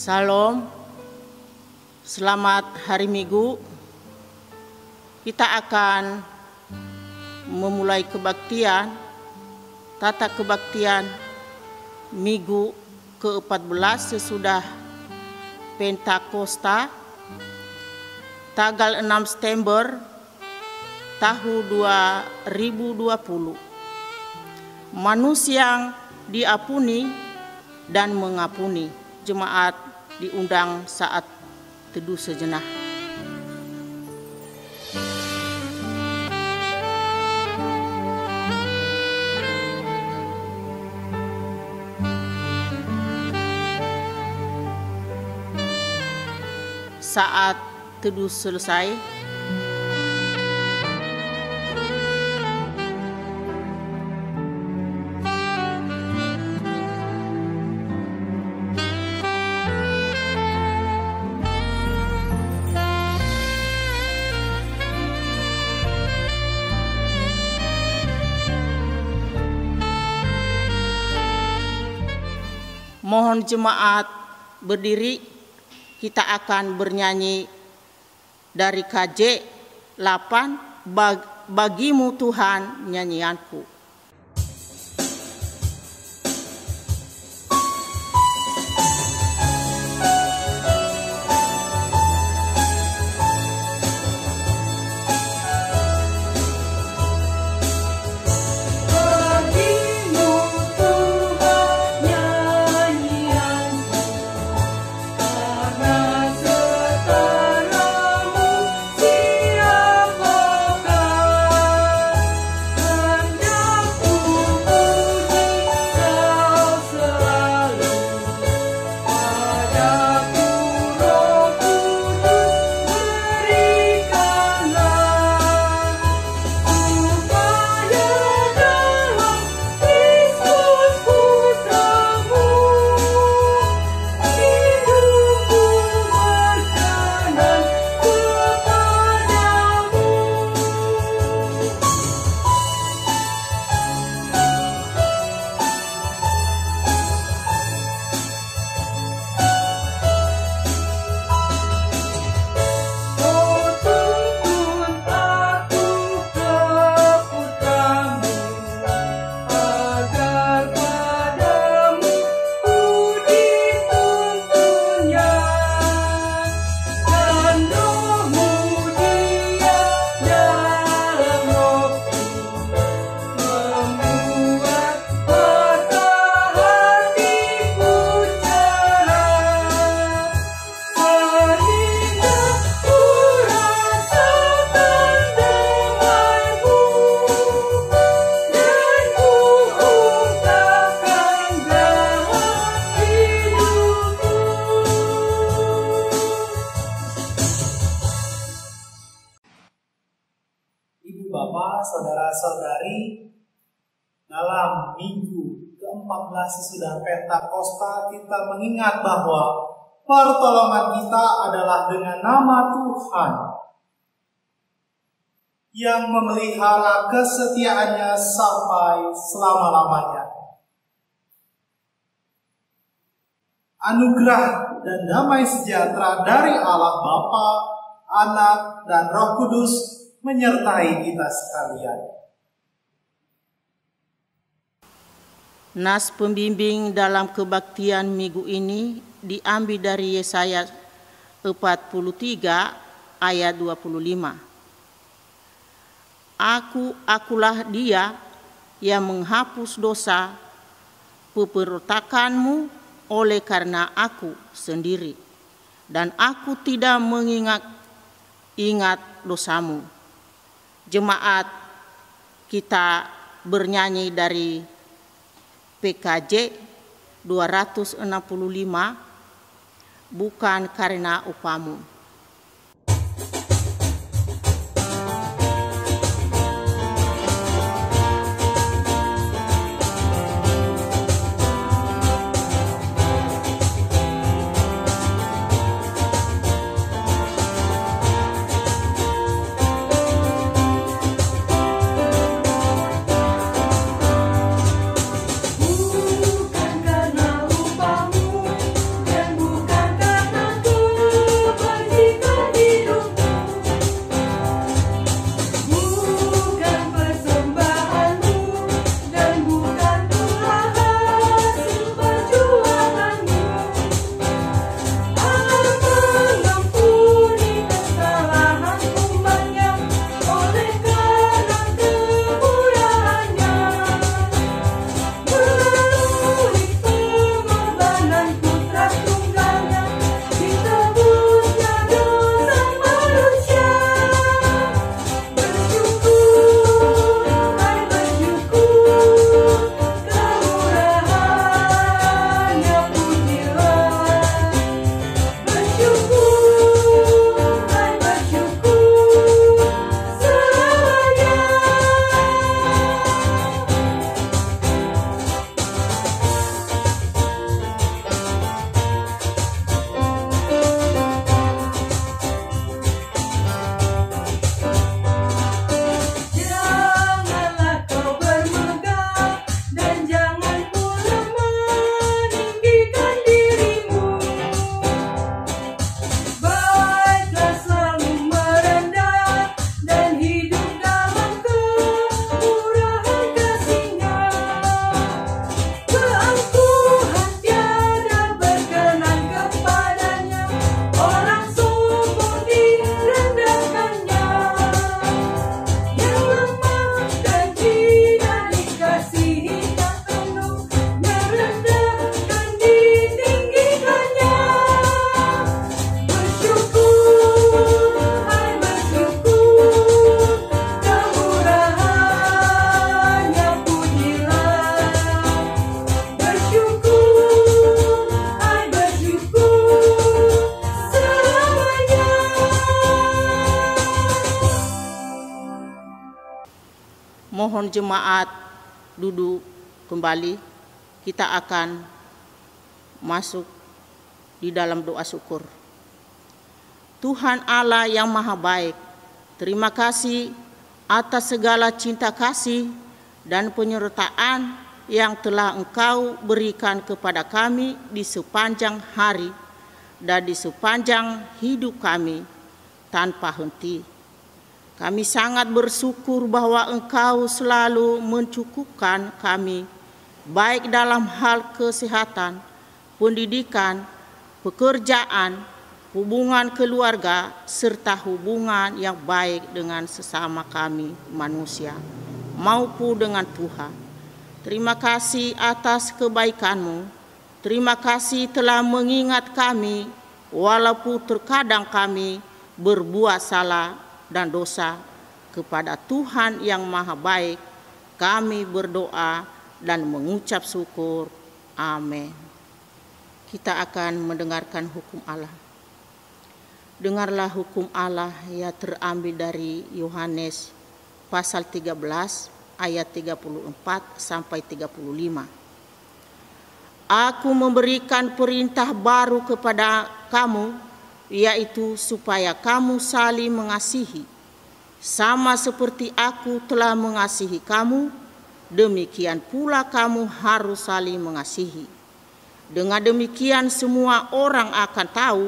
Salam, selamat hari Minggu. Kita akan memulai kebaktian, tata kebaktian Minggu ke-14 sesudah Pentakosta, tanggal 6 September tahun 2020. Manusia yang diampuni dan mengampuni. Jemaat diundang saat teduh sejenak. Saat teduh selesai, mohon jemaat berdiri. Kita akan bernyanyi dari KJ 8, Bagimu Tuhan nyanyianku. Bapak, saudara-saudari, dalam minggu ke-14 sesudah Pentakosta kita mengingat bahwa pertolongan kita adalah dengan nama Tuhan yang memelihara kesetiaannya sampai selama-lamanya. Anugerah dan damai sejahtera dari Allah Bapa, Anak, dan Roh Kudus menyertai kita sekalian. Nas pembimbing dalam kebaktian minggu ini diambil dari Yesaya 43 ayat 25. Akulah dia yang menghapus dosa pemberontakanmu oleh karena aku sendiri, dan aku tidak mengingat dosamu. Jemaat, kita bernyanyi dari PKJ 265, bukan karena upamu. Bukan karena upamu dan bukan Mohon jemaat duduk kembali. Kita akan masuk di dalam doa syukur. Tuhan Allah yang Maha Baik, terima kasih atas segala cinta kasih dan penyertaan yang telah Engkau berikan kepada kami di sepanjang hari dan di sepanjang hidup kami tanpa henti. Kami sangat bersyukur bahwa Engkau selalu mencukupkan kami, baik dalam hal kesehatan, pendidikan, pekerjaan, hubungan keluarga, serta hubungan yang baik dengan sesama kami manusia, maupun dengan Tuhan. Terima kasih atas kebaikan-Mu. Terima kasih telah mengingat kami, walaupun terkadang kami berbuat salah dan dosa kepada Tuhan yang Maha Baik. Kami berdoa dan mengucap syukur. Amin. Kita akan mendengarkan hukum Allah. Dengarlah hukum Allah yang terambil dari Yohanes pasal 13 ayat 34 sampai 35. Aku memberikan perintah baru kepada kamu, yaitu supaya kamu saling mengasihi. Sama seperti aku telah mengasihi kamu, demikian pula kamu harus saling mengasihi. Dengan demikian semua orang akan tahu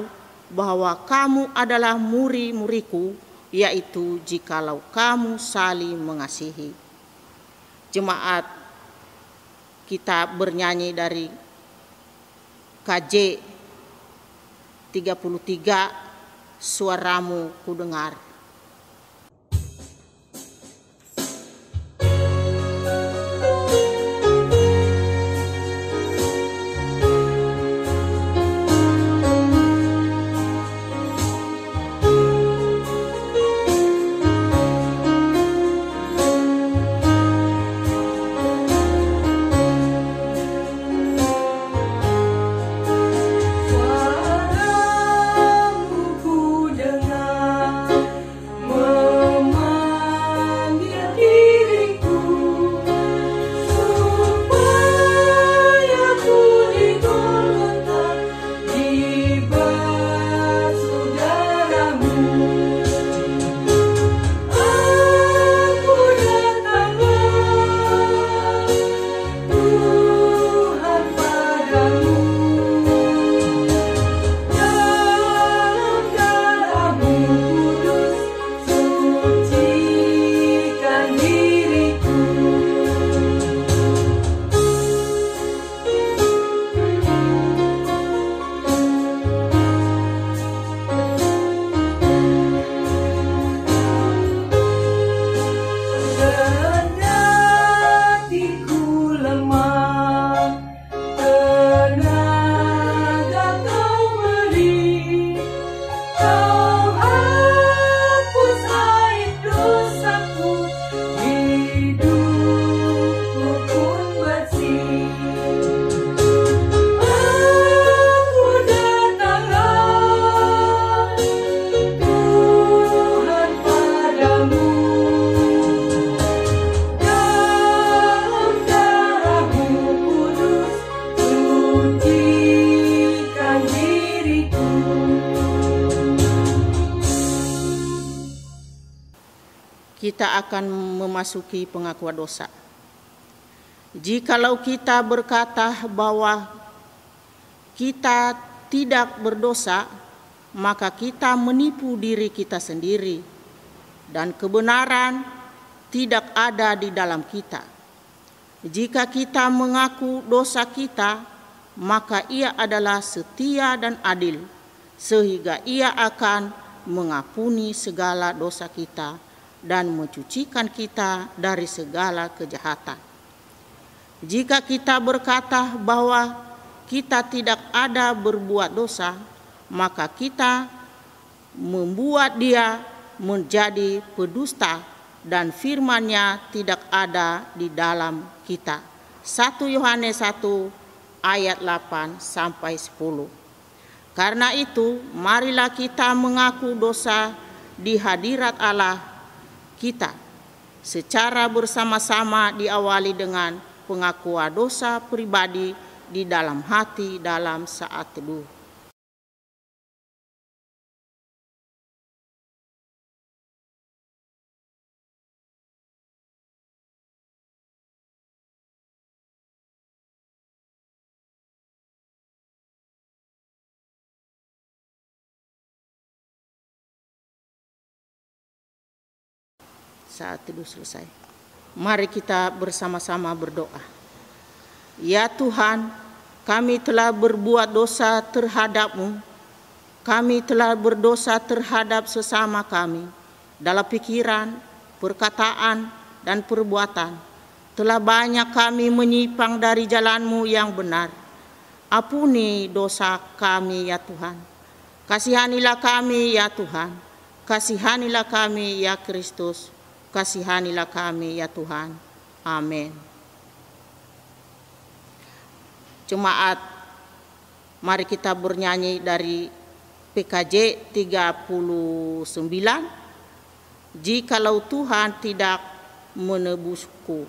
bahwa kamu adalah murid-muridku, yaitu jikalau kamu saling mengasihi. Jemaat, kita bernyanyi dari KJ 33, Suaramu ku dengar. Kita akan memasuki pengakuan dosa. Jikalau kita berkata bahwa kita tidak berdosa, maka kita menipu diri kita sendiri dan kebenaran tidak ada di dalam kita. Jika kita mengaku dosa kita, maka Ia adalah setia dan adil, sehingga Ia akan mengampuni segala dosa kita dan mencucikan kita dari segala kejahatan. Jika kita berkata bahwa kita tidak ada berbuat dosa, maka kita membuat Dia menjadi pendusta dan firman-Nya tidak ada di dalam kita. 1 Yohanes 1 ayat 8 sampai 10. Karena itu, marilah kita mengaku dosa di hadirat Allah kita secara bersama-sama diawali dengan pengakuan dosa pribadi di dalam hati dalam saat teduh. Saat teduh selesai, mari kita bersama-sama berdoa. Ya Tuhan, kami telah berbuat dosa terhadap-Mu. Kami telah berdosa terhadap sesama kami dalam pikiran, perkataan, dan perbuatan. Telah banyak kami menyimpang dari jalan-Mu yang benar. Ampuni dosa kami ya Tuhan. Kasihanilah kami ya Tuhan. Kasihanilah kami ya Kristus. Kasihanilah kami ya Tuhan. Amin. Jemaat, mari kita bernyanyi dari PKJ 39. Jikalau Tuhan tidak menebusku.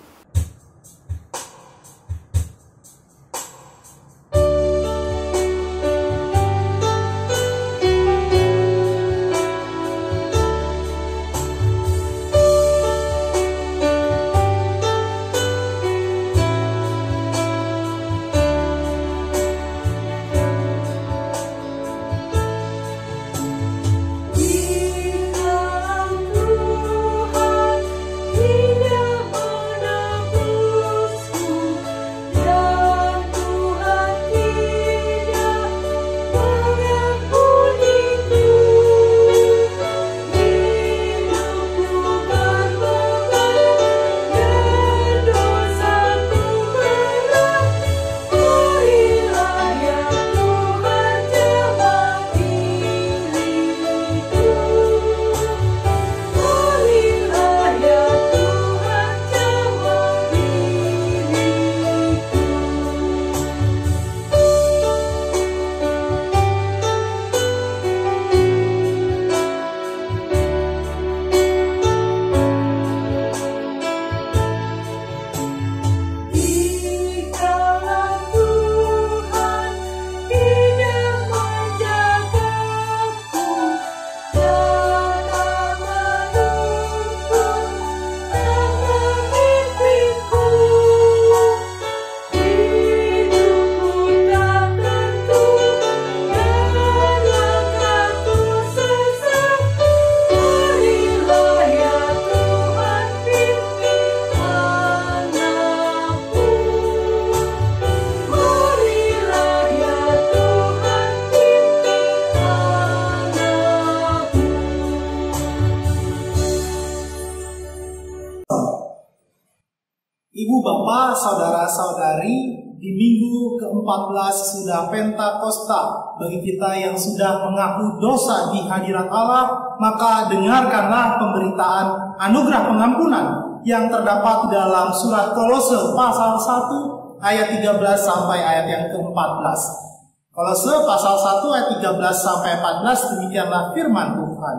Ibu, Bapak, Saudara-saudari, di minggu ke-14 sudah Pentakosta. Bagi kita yang sudah mengaku dosa di hadirat Allah, maka dengarkanlah pemberitaan anugerah pengampunan yang terdapat dalam surat Kolose pasal 1 ayat 13 sampai ayat yang ke-14. Kolose pasal 1 ayat 13 sampai 14, demikianlah firman Tuhan.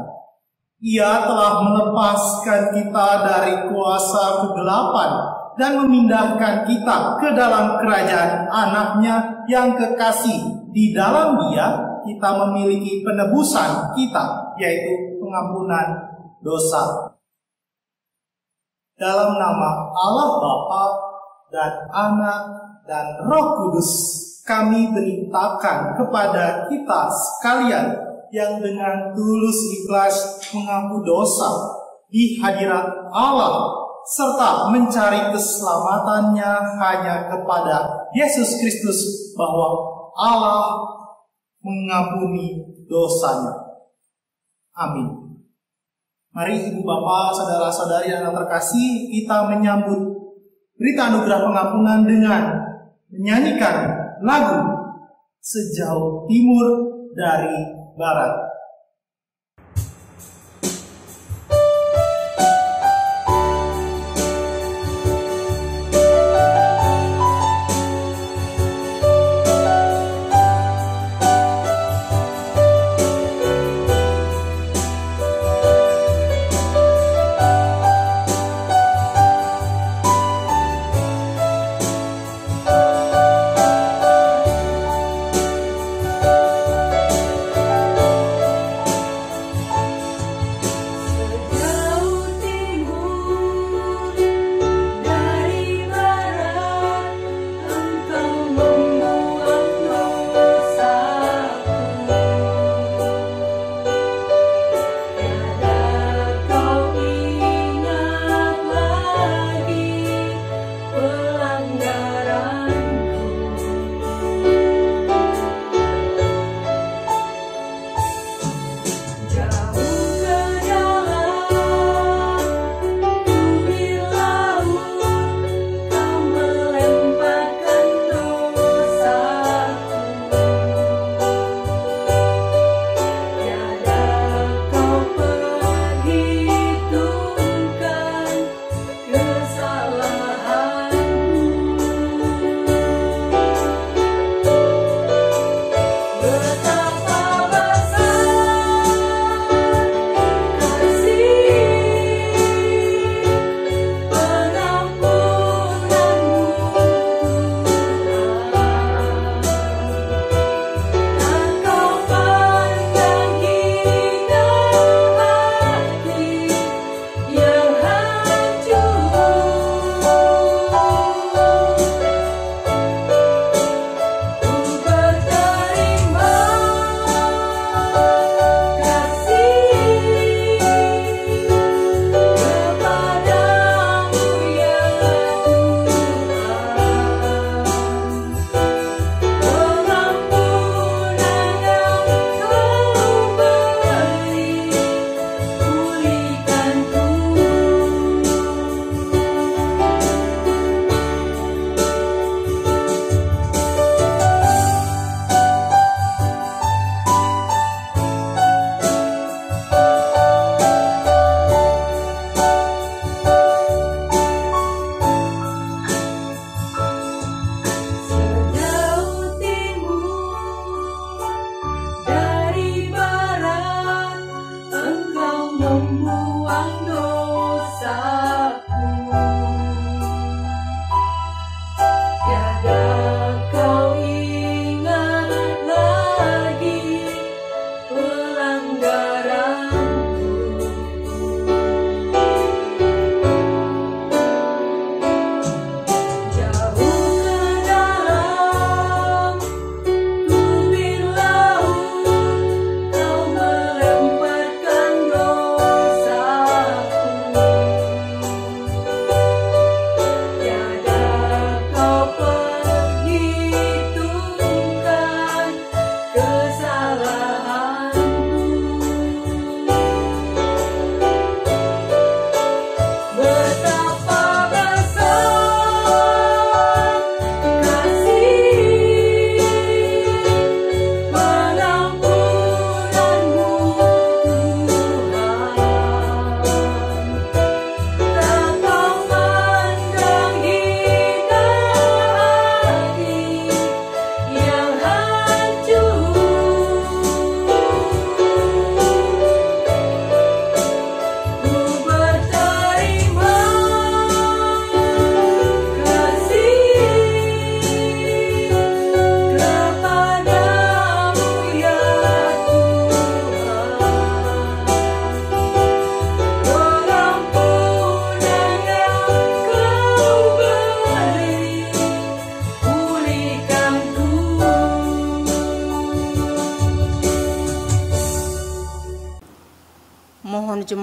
Ia telah melepaskan kita dari kuasa kegelapan dan memindahkan kita ke dalam kerajaan anaknya yang kekasih. Di dalam Dia kita memiliki penebusan kita, yaitu pengampunan dosa. Dalam nama Allah Bapa dan Anak dan Roh Kudus, kami beritakan kepada kita sekalian yang dengan tulus ikhlas mengaku dosa di hadirat Allah serta mencari keselamatannya hanya kepada Yesus Kristus, bahwa Allah mengampuni dosanya. Amin. Mari Ibu Bapak, Saudara-saudari yang terkasih, kita menyambut berita anugerah pengampunan dengan menyanyikan lagu Sejauh Timur dari Barat.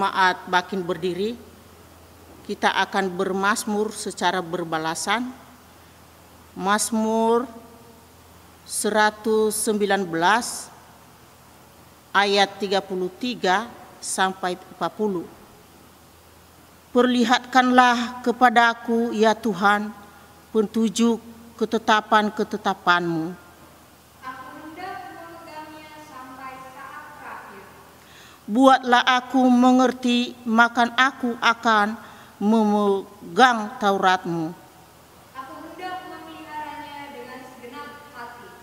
jemaat makin berdiri, kita akan bermazmur secara berbalasan. Mazmur 119 ayat 33 sampai 40. Perlihatkanlah kepadaku ya Tuhan petunjuk ketetapan-ketetapan-Mu. Aku hendak memegangnya sampai saat terakhir. Buatlah aku mengerti, maka aku akan memegang Taurat-Mu. Aku hendak memeliharanya dengan segenap hati.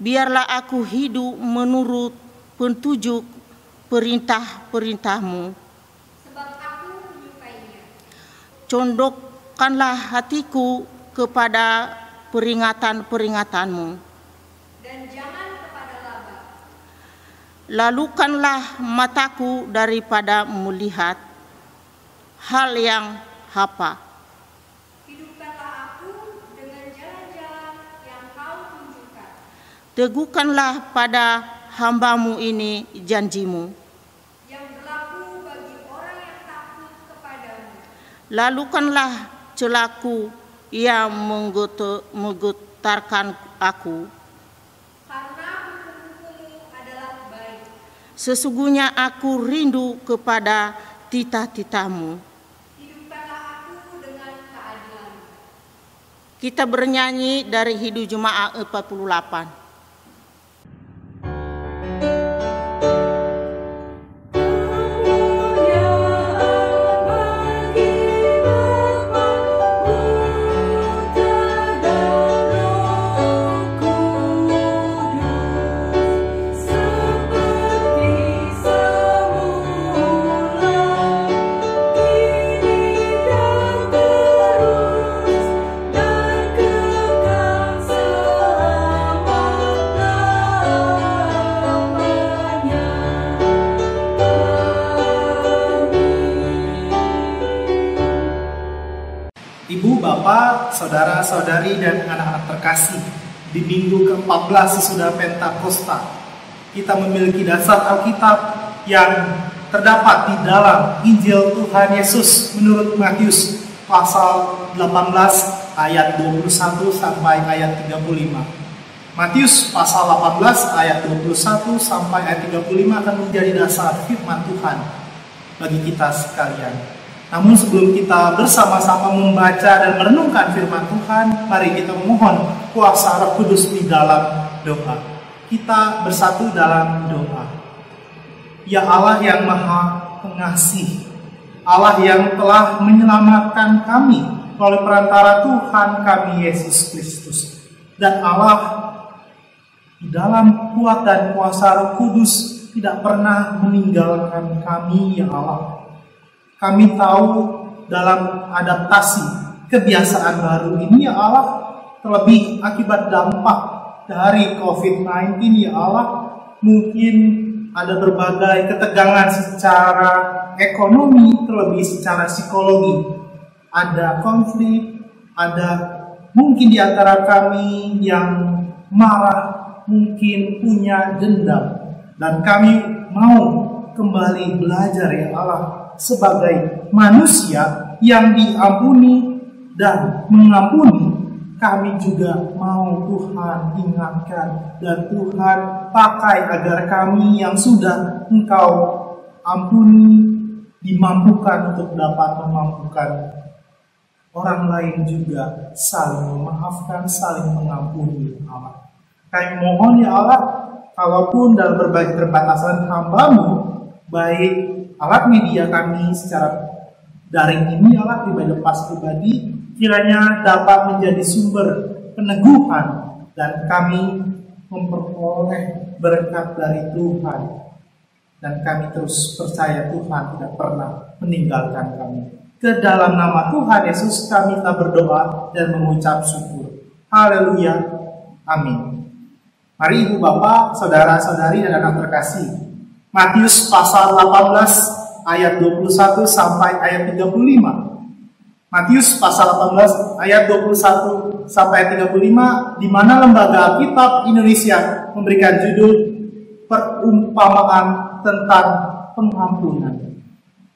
Biarlah aku hidup menurut petunjuk perintah-perintah-Mu. Sebab aku menyukainya. Condokkanlah hatiku kepada peringatan-peringatan-Mu. Dan jangan kepada laba. Lalukanlah mataku daripada melihat hal yang hapa. Hidupkanlah aku dengan jalan-jalan yang Kau tunjukkan. Teguhkanlah pada hamba-Mu ini janji-Mu. Yang berlaku bagi orang yang takut kepadamu. Lalukanlah celaku yang menggetarkan aku. Karena hukum-Mu adalah baik. Sesungguhnya aku rindu kepada titah-titah-Mu. Hidupkanlah aku dengan keadilan. Kita bernyanyi dari Hidup Jemaat 48. Ibu, Bapak, saudara-saudari, dan anak-anak terkasih, di minggu ke-14 sesudah Pentakosta, kita memiliki dasar Alkitab yang terdapat di dalam Injil Tuhan Yesus menurut Matius pasal 18 ayat 21 sampai ayat 35. Matius pasal 18 ayat 21 sampai ayat 35 akan menjadi dasar firman Tuhan bagi kita sekalian. Namun sebelum kita bersama-sama membaca dan merenungkan firman Tuhan, mari kita memohon kuasa Roh Kudus di dalam doa. Kita bersatu dalam doa. Ya Allah yang Maha Pengasih, Allah yang telah menyelamatkan kami melalui perantara Tuhan kami Yesus Kristus, dan Allah di dalam kuat dan kuasa Roh Kudus tidak pernah meninggalkan kami, ya Allah. Kami tahu dalam adaptasi kebiasaan baru ini, ya Allah, terlebih akibat dampak dari COVID-19, ya Allah, mungkin ada berbagai ketegangan secara ekonomi, terlebih secara psikologi. Ada konflik, ada mungkin di antara kami yang marah, mungkin punya dendam, dan kami mau kembali belajar, ya Allah, sebagai manusia yang diampuni dan mengampuni. Kami juga mau Tuhan ingatkan dan Tuhan pakai agar kami yang sudah Engkau ampuni dimampukan untuk dapat memampukan orang lain juga, saling memaafkan, saling mengampuni, Allah. Kami mohon, ya Allah, kalaupun dalam berbagai keterbatasan hamba-Mu, baik alat media kami secara daring ini, Allah, pribadi lepas pribadi, kiranya dapat menjadi sumber peneguhan dan kami memperoleh berkat dari Tuhan, dan kami terus percaya Tuhan tidak pernah meninggalkan kami. Ke dalam nama Tuhan Yesus kami telah berdoa dan mengucap syukur. Haleluya, amin. Mari Ibu, Bapak, saudara-saudari, dan anak terkasih, Matius pasal 18 ayat 21 sampai ayat 35. Matius pasal 18 ayat 21 sampai ayat 35, di mana Lembaga Alkitab Indonesia memberikan judul perumpamaan tentang pengampunan.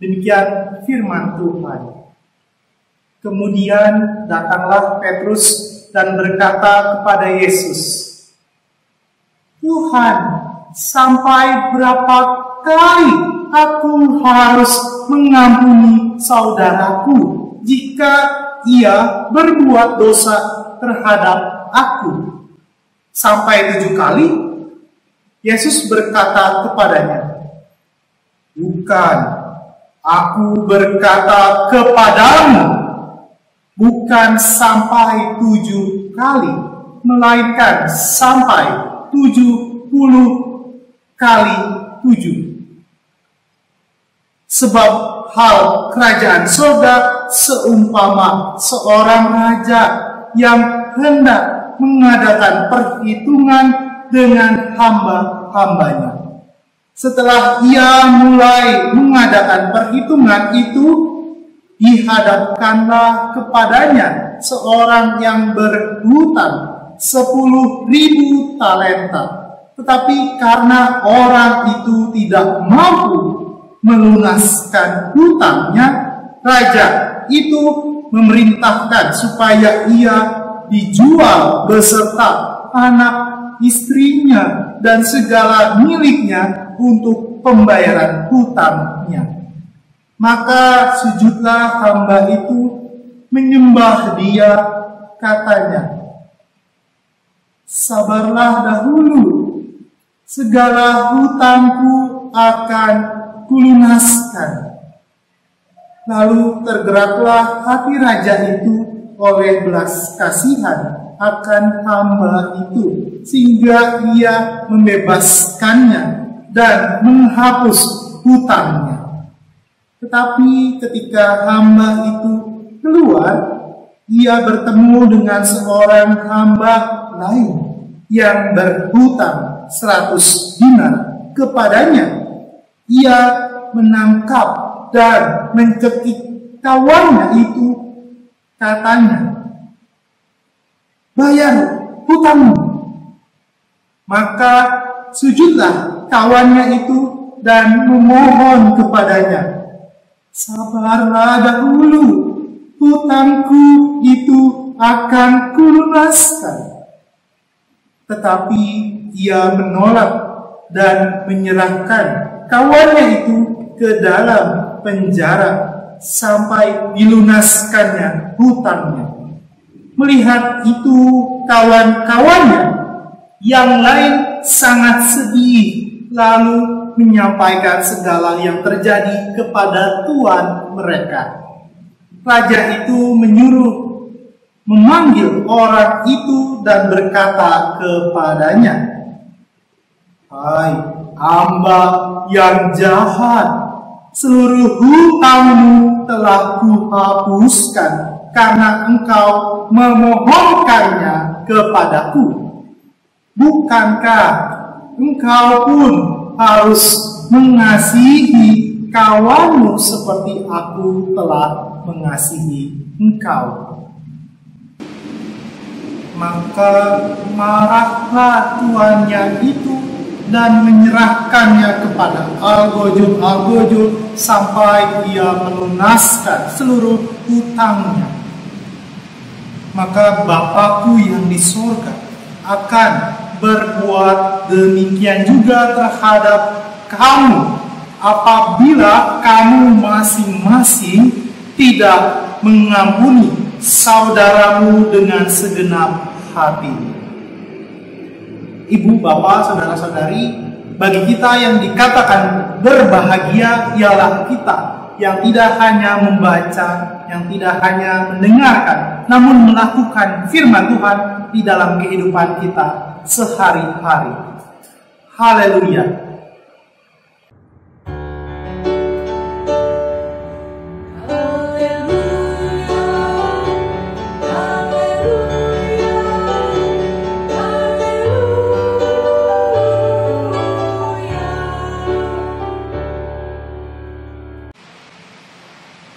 Demikian firman Tuhan. Kemudian datanglah Petrus dan berkata kepada Yesus, "Tuhan, sampai berapa kali aku harus mengampuni saudaraku jika ia berbuat dosa terhadap aku? Sampai 7 kali?" Yesus berkata kepadanya, "Bukan, aku berkata kepadamu, bukan sampai 7 kali, melainkan sampai 70 kali 7. Sebab hal kerajaan surga seumpama seorang raja yang hendak mengadakan perhitungan dengan hamba-hambanya. Setelah ia mulai mengadakan perhitungan itu, dihadapkanlah kepadanya seorang yang berhutang 10.000 talenta. Tetapi karena orang itu tidak mampu melunaskan hutangnya, raja itu memerintahkan supaya ia dijual beserta anak, istrinya, dan segala miliknya untuk pembayaran hutangnya. Maka sujudlah hamba itu menyembah dia, katanya, 'Sabarlah dahulu, segala hutangku akan kulunaskan.' Lalu tergeraklah hati raja itu oleh belas kasihan akan hamba itu, sehingga ia membebaskannya dan menghapus hutangnya. Tetapi ketika hamba itu keluar, ia bertemu dengan seorang hamba lain yang berhutang 100 dinar kepadanya. Ia menangkap dan mencekik kawannya itu, katanya, 'Bayar hutangmu.' Maka sujudlah kawannya itu dan memohon kepadanya, 'Sabarlah dahulu, hutangku itu akan kulunaskan.' Tetapi ia menolak dan menyerahkan kawannya itu ke dalam penjara sampai dilunaskannya hutangnya. Melihat itu, kawan-kawannya yang lain sangat sedih, lalu menyampaikan segala yang terjadi kepada tuan mereka. Raja itu memanggil orang itu dan berkata kepadanya, 'Hai hamba yang jahat, seluruh hutangmu telah kuhapuskan karena engkau memohonkannya kepadaku. Bukankah engkau pun harus mengasihi kawanmu seperti aku telah mengasihi engkau?' Maka marahlah tuannya itu dan menyerahkannya kepada algojo-algojo sampai ia melunaskan seluruh hutangnya. Maka Bapakku yang di surga akan berbuat demikian juga terhadap kamu apabila kamu masing-masing tidak mengampuni saudaramu dengan segenap hati. Ibu, bapak, saudara-saudari, bagi kita yang dikatakan berbahagia ialah kita yang tidak hanya membaca, yang tidak hanya mendengarkan, namun melakukan firman Tuhan di dalam kehidupan kita sehari-hari. Haleluya.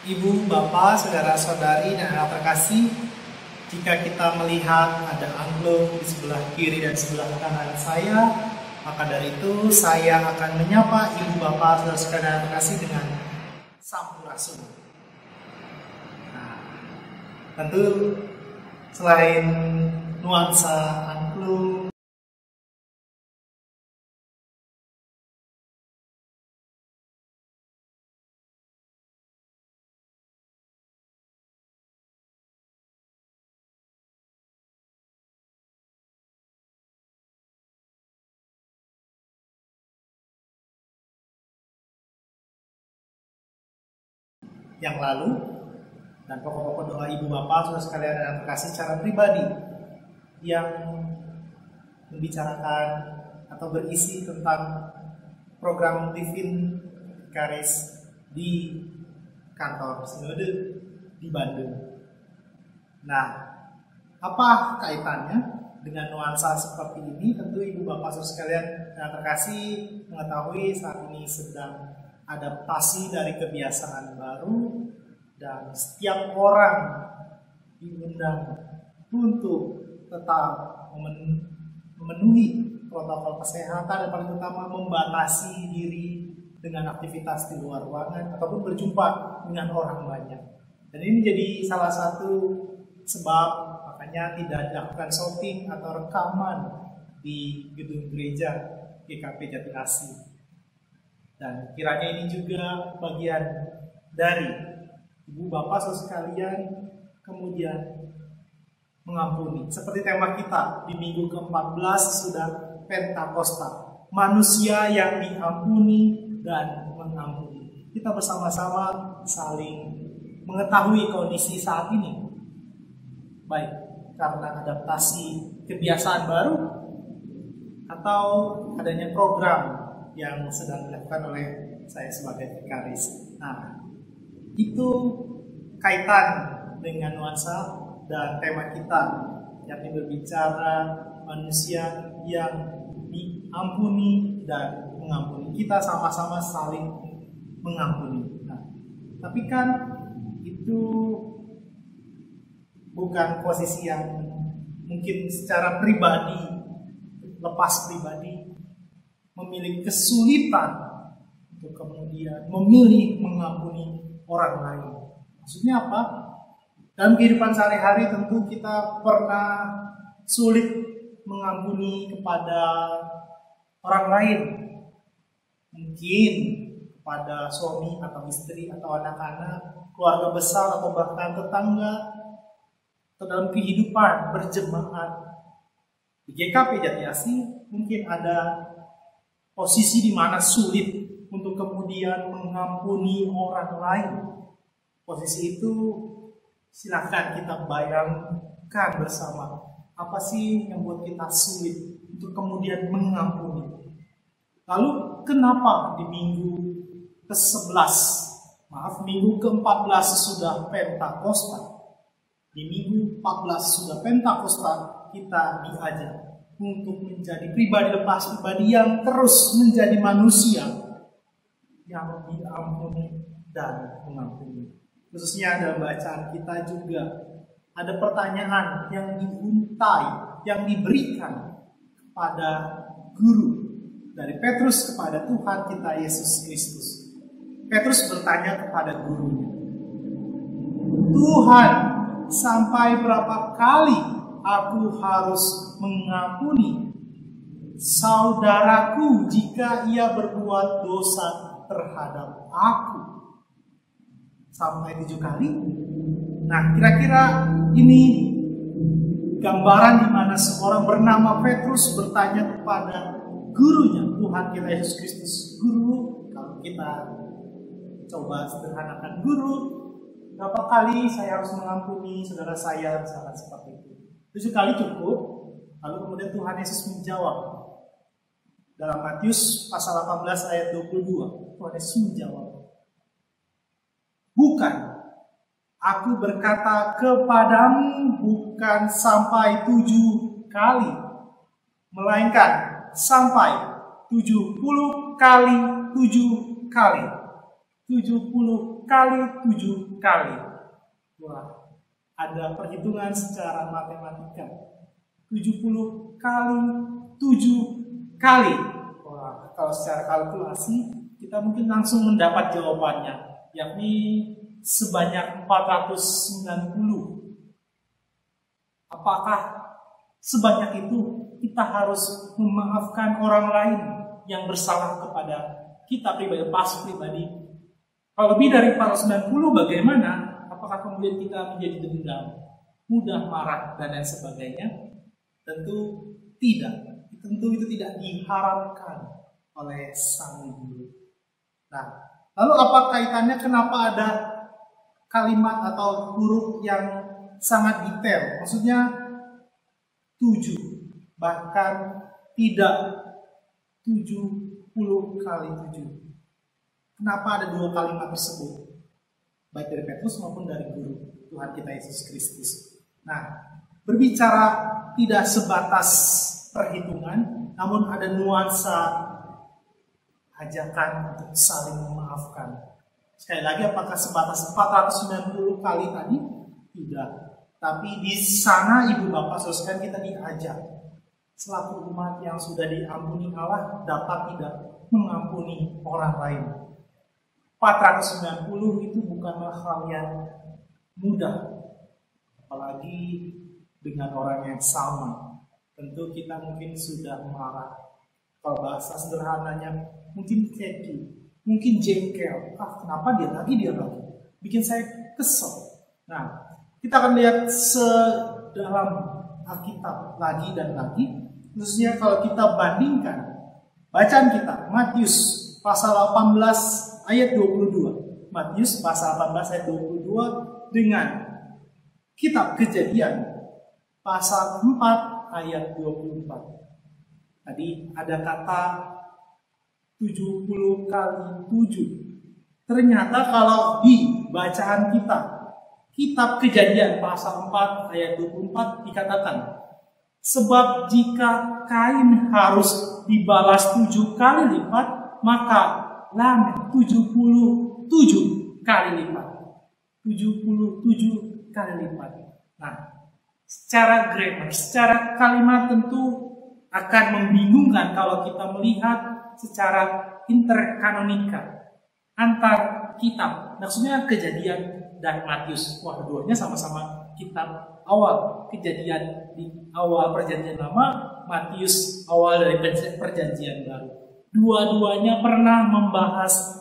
Ibu, bapak, saudara-saudari, dan anak terkasih, jika kita melihat ada angklung di sebelah kiri dan sebelah kanan saya, maka dari itu saya akan menyapa ibu, bapak, saudara-saudari, dan anak terkasih dengan Sampurasun. Nah, tentu selain nuansa angklung, yang lalu dan pokok-pokok doa ibu bapak saudara sekalian yang terkasih secara pribadi yang membicarakan atau berisi tentang program Living Karis di kantor Sinode di Bandung. Nah, apa kaitannya dengan nuansa seperti ini? Tentu ibu bapak saudara sekalian yang terkasih mengetahui saat ini sedang adaptasi dari kebiasaan baru dan setiap orang diundang untuk tetap memenuhi protokol kesehatan dan paling utama membatasi diri dengan aktivitas di luar ruangan ataupun berjumpa dengan orang banyak. Dan ini menjadi salah satu sebab makanya tidak dilakukan shopping atau rekaman di gedung gereja GKP Jatiasi. Dan kiranya ini juga bagian dari ibu bapak saudara sekalian kemudian mengampuni. Seperti tema kita di minggu ke-14 sudah Pentakosta, manusia yang diampuni dan mengampuni. Kita bersama-sama saling mengetahui kondisi saat ini, baik karena adaptasi kebiasaan baru atau adanya program yang sedang dilakukan oleh saya sebagai vikaris. Nah, itu kaitan dengan nuansa dan tema kita yang berbicara manusia yang diampuni dan mengampuni. Kita sama-sama saling mengampuni. Nah, tapi kan itu bukan posisi yang mungkin secara pribadi, lepas pribadi, memiliki kesulitan untuk kemudian memilih mengampuni orang lain. Maksudnya apa? Dalam kehidupan sehari-hari tentu kita pernah sulit mengampuni kepada orang lain. Mungkin kepada suami atau istri atau anak-anak, keluarga besar atau bahkan tetangga, atau dalam kehidupan berjemaat. Di GKP Jatiasi mungkin ada posisi di mana sulit untuk kemudian mengampuni orang lain. Posisi itu silakan kita bayangkan bersama. Apa sih yang buat kita sulit untuk kemudian mengampuni? Lalu kenapa di minggu ke-11, minggu ke-14 sesudah Pentakosta, di minggu 14 sudah Pentakosta kita diajak untuk menjadi pribadi lepas pribadi yang terus menjadi manusia yang diampuni dan mengampuni. Khususnya dalam bacaan kita juga ada pertanyaan yang diuntai, yang diberikan kepada guru dari Petrus kepada Tuhan kita Yesus Kristus. Petrus bertanya kepada gurunya, Tuhan, sampai berapa kali aku harus mengampuni saudaraku jika ia berbuat dosa terhadap aku? Sampai 7 kali? Nah, kira-kira ini gambaran di mana seorang bernama Petrus bertanya kepada gurunya, Tuhan kita Yesus Kristus. Guru, kalau kita coba sederhanakan, guru, berapa kali saya harus mengampuni saudara saya, misalkan seperti itu? 7 kali cukup. Lalu kemudian Tuhan Yesus menjawab dalam Matius pasal 18 ayat 22. Tuhan Yesus menjawab, bukan, aku berkata kepadamu bukan sampai 7 kali, melainkan sampai 70 kali 7 kali. 70 kali 7 kali. Wah, ada perhitungan secara matematika. 70 kali 7 kali. Wah, kalau secara kalkulasi kita mungkin langsung mendapat jawabannya. yakni sebanyak 490. Apakah sebanyak itu kita harus memaafkan orang lain yang bersalah kepada kita pribadi, pas pribadi? Kalau lebih dari 490 bagaimana? Apakah kemudian kita menjadi dendam, mudah marah, dan lain sebagainya? Tentu tidak. Tentu itu tidak diharapkan oleh sang guru. Nah, lalu apa kaitannya, kenapa ada kalimat atau huruf yang sangat detail? Maksudnya 7, bahkan tidak 70 kali 7. Kenapa ada 2 kalimat tersebut? Baik dari Petrus maupun dari guru Tuhan kita Yesus Kristus. Nah, berbicara tidak sebatas perhitungan, namun ada nuansa ajakan untuk saling memaafkan. Sekali lagi, apakah sebatas 490 kali tadi? Tidak. Tapi di sana Ibu Bapak Saudara kita diajak selaku umat yang sudah diampuni Allah dapat tidak mengampuni orang lain. 490 itu bukanlah hal yang mudah, apalagi dengan orang yang sama. Tentu kita mungkin sudah marah. Kalau bahasa sederhananya mungkin keki, mungkin jengkel. Kenapa dia lagi? Bikin saya kesel. Nah, kita akan lihat sedalam Alkitab lagi dan lagi. Khususnya kalau kita bandingkan bacaan kita, Matius pasal 18 ayat 22. Matius pasal 18 ayat 22 dengan kitab Kejadian pasal 4 ayat 24. Tadi ada kata 70 kali 7. Ternyata kalau di bacaan kita, kitab Kejadian pasal 4 ayat 24 dikatakan, sebab jika kain harus dibalas 7 kali lipat, maka Lamek 77 kali lipat. 77 kali lipat. Nah, secara grammar, secara kalimat tentu akan membingungkan kalau kita melihat secara interkanonika antar kitab. Maksudnya Kejadian dan Matius. Wah, keduanya sama-sama kitab awal. Kejadian di awal Perjanjian Lama, Matius awal dari Perjanjian Baru. Dua-duanya pernah membahas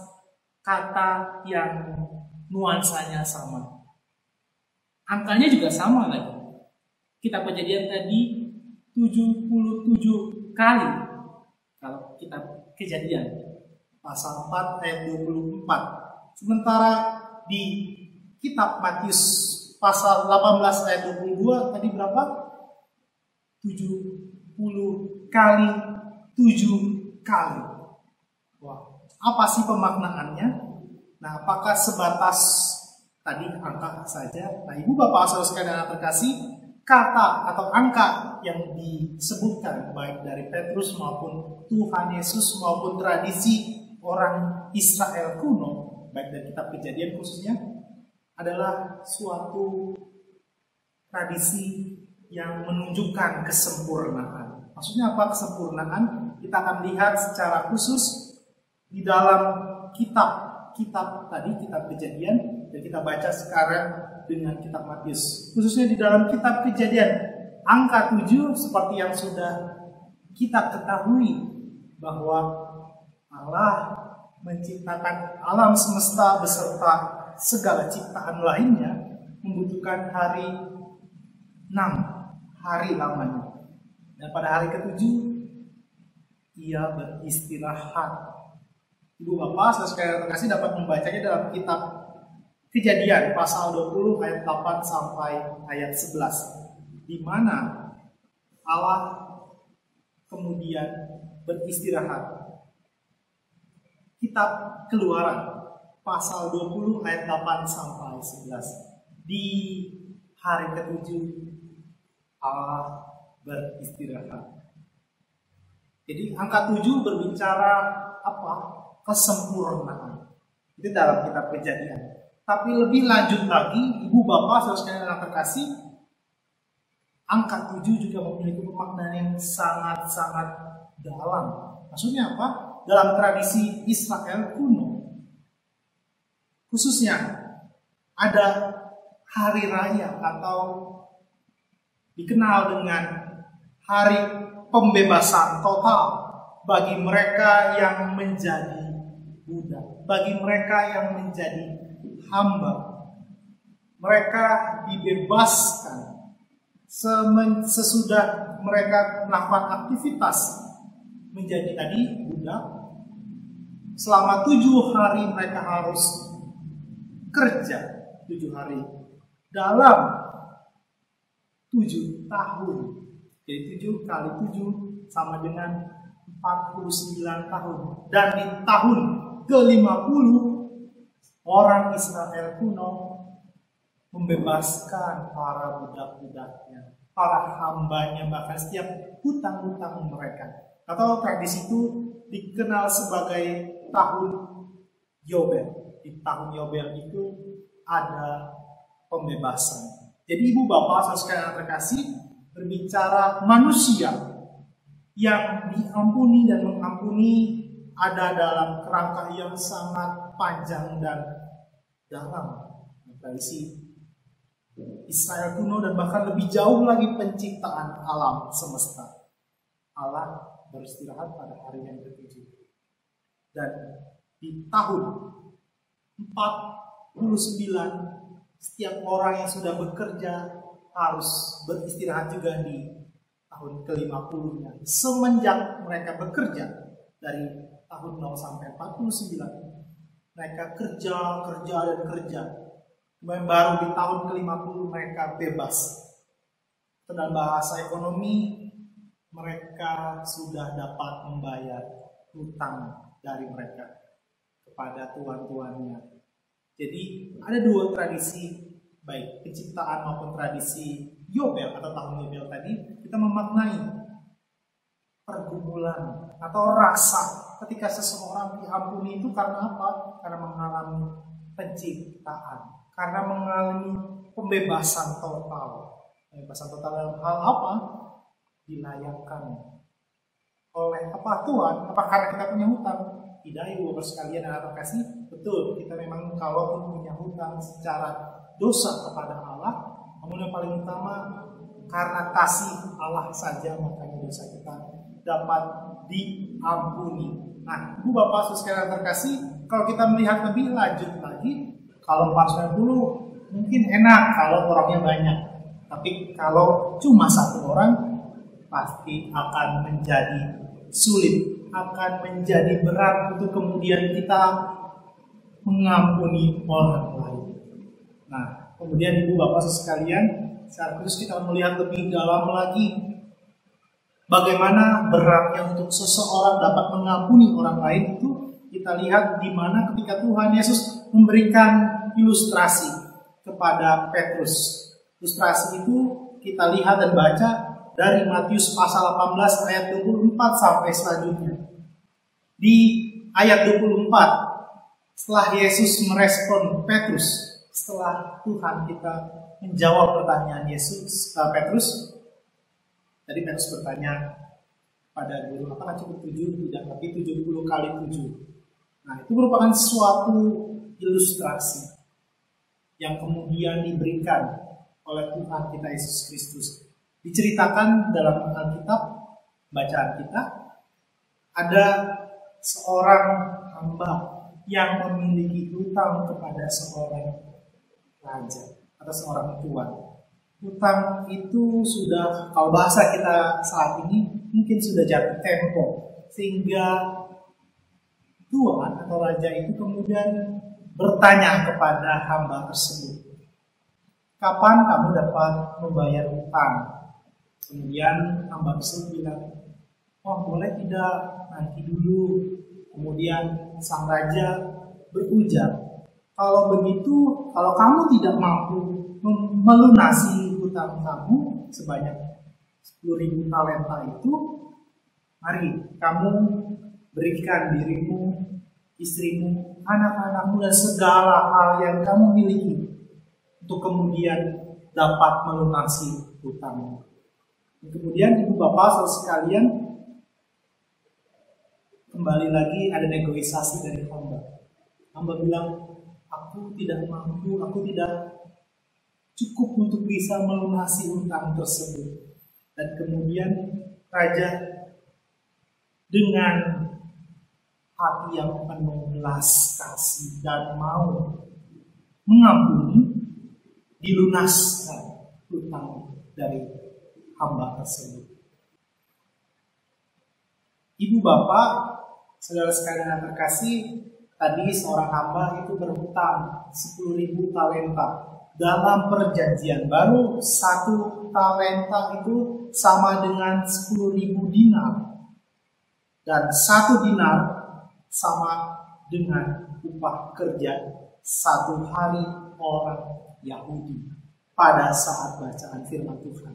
kata yang nuansanya sama. Angkanya juga sama lagi. Kitab Kejadian tadi 77 kali. Kalau kitab Kejadian pasal 4 ayat 24. Sementara di kitab Matius pasal 18 ayat 22 tadi berapa? 70 kali 7 kali. Wah, apa sih pemaknaannya? Nah, apakah sebatas tadi angka saja? Nah, Ibu Bapak Saudara sekalian yang terkasih, kata atau angka yang disebutkan baik dari Petrus maupun Tuhan Yesus maupun tradisi orang Israel kuno, baik dari kitab Kejadian khususnya, adalah suatu tradisi yang menunjukkan kesempurnaan. Maksudnya apa kesempurnaan? Kita akan lihat secara khusus di dalam kitab tadi, kitab Kejadian, dan kita baca sekarang dengan kitab Matius. Khususnya di dalam kitab Kejadian, angka 7 seperti yang sudah kita ketahui bahwa Allah menciptakan alam semesta beserta segala ciptaan lainnya membutuhkan hari 6 hari lamanya. Dan pada hari ke-7 ia beristirahat. Ibu Bapak, saudara sekalian terkasih dapat membacanya dalam kitab Kejadian pasal 20 ayat 8 sampai ayat 11, di mana Allah kemudian beristirahat. Kitab Keluaran pasal 20 ayat 8 sampai 11, di hari ke-7 Allah beristirahat. Jadi angka 7 berbicara apa? Kesempurnaan. Itu dalam kitab Kejadian. Tapi lebih lanjut lagi, Ibu Bapak saudara sekalian yang terkasih, angka 7 juga memiliki pemaknaan yang sangat-sangat dalam. Maksudnya apa? Dalam tradisi Israel kuno, Khususnya ada hari raya atau dikenal dengan hari pembebasan total bagi mereka yang menjadi budak, bagi mereka yang menjadi hamba. Mereka dibebaskan sesudah mereka melakukan aktivitas menjadi tadi budak. Selama 7 hari mereka harus kerja 7 hari dalam 7 tahun. Jadi 7 kali 7 sama dengan 49 tahun. Dan di tahun ke-50 orang Israel kuno membebaskan para budak-budaknya, para hambanya, bahkan setiap hutang-hutang mereka. Atau tradisi itu dikenal sebagai tahun Yobel. Di tahun Yobel itu ada pembebasan. Jadi ibu bapak saudara sekalian terkasih, berbicara manusia yang diampuni dan mengampuni ada dalam kerangka yang sangat panjang dan dalam. Tradisi Israel kuno dan bahkan lebih jauh lagi penciptaan alam semesta. Allah beristirahat pada hari yang ke-7. Dan di tahun 49 setiap orang yang sudah bekerja harus beristirahat juga di tahun ke-50-nya. Semenjak mereka bekerja dari tahun 0 sampai 49, mereka kerja dan kerja. Kemudian baru di tahun ke-50 mereka bebas. Dalam bahasa ekonomi, mereka sudah dapat membayar hutang dari mereka kepada tuan-tuannya. Jadi ada 2 tradisi, baik penciptaan maupun tradisi Yobel atau tahun Yobel tadi, kita memaknai pergumulan atau rasa ketika seseorang diampuni itu karena apa? Karena mengalami penciptaan, karena mengalami pembebasan total. Pembebasan total dalam hal apa? Dilayakkan oleh apa Tuhan? Apa karena kita punya hutang? Tidak, ibu bapak sekalian dan anak kasih, betul, kita memang kalau punya hutang secara dosa kepada Allah, namun yang paling utama karena kasih Allah saja makanya dosa kita dapat diampuni. Nah, ibu bapak sekalian terkasih, kalau kita melihat lebih lanjut lagi, kalau 490 mungkin enak kalau orangnya banyak, tapi kalau cuma 1 orang pasti akan menjadi sulit, akan menjadi berat untuk kemudian kita mengampuni orang lain. Nah, kemudian ibu bapak sekalian, secara khusus kita melihat lebih dalam lagi bagaimana beratnya untuk seseorang dapat mengampuni orang lain itu kita lihat di mana ketika Tuhan Yesus memberikan ilustrasi kepada Petrus. Ilustrasi itu kita lihat dan baca dari Matius pasal 18 ayat 24 sampai selanjutnya. Di ayat 24, setelah Yesus merespon Petrus, setelah Tuhan kita menjawab pertanyaan Petrus, tadi Petrus bertanya pada guru, apakah cukup 7? Tidak, tapi 70 kali 7. Nah, itu merupakan suatu ilustrasi yang kemudian diberikan oleh Tuhan kita Yesus Kristus. Diceritakan dalam Alkitab, bacaan kita, ada seorang hamba yang memiliki hutang kepada seorang raja atau seorang tuan. Hutang itu sudah, kalau bahasa kita saat ini, mungkin sudah jatuh tempo, sehingga tuan atau raja itu kemudian bertanya kepada hamba tersebut, kapan kamu dapat membayar hutang? Kemudian hamba tersebut bilang, oh boleh tidak, nanti dulu. Kemudian sang raja berujar, kalau begitu, kalau kamu tidak mampu melunasi hutang kamu sebanyak 10.000 talenta itu, mari kamu berikan dirimu, istrimu, anak-anakmu dan segala hal yang kamu miliki untuk kemudian dapat melunasi hutangmu. Kemudian ibu bapak saudara sekalian, kembali lagi ada negosiasi dari hamba. Hamba bilang, aku tidak mampu, aku tidak cukup untuk bisa melunasi hutang tersebut. Dan kemudian raja dengan hati yang penuh belas kasih dan mau mengampuni, dilunaskan hutang dari hamba tersebut. Ibu bapak, saudara sekalian yang terkasih, tadi seorang hamba itu berhutang 10.000 talenta. Dalam perjanjian baru, 1 talenta itu sama dengan 10.000 dinar. Dan 1 dinar sama dengan upah kerja 1 hari orang Yahudi pada saat bacaan firman Tuhan.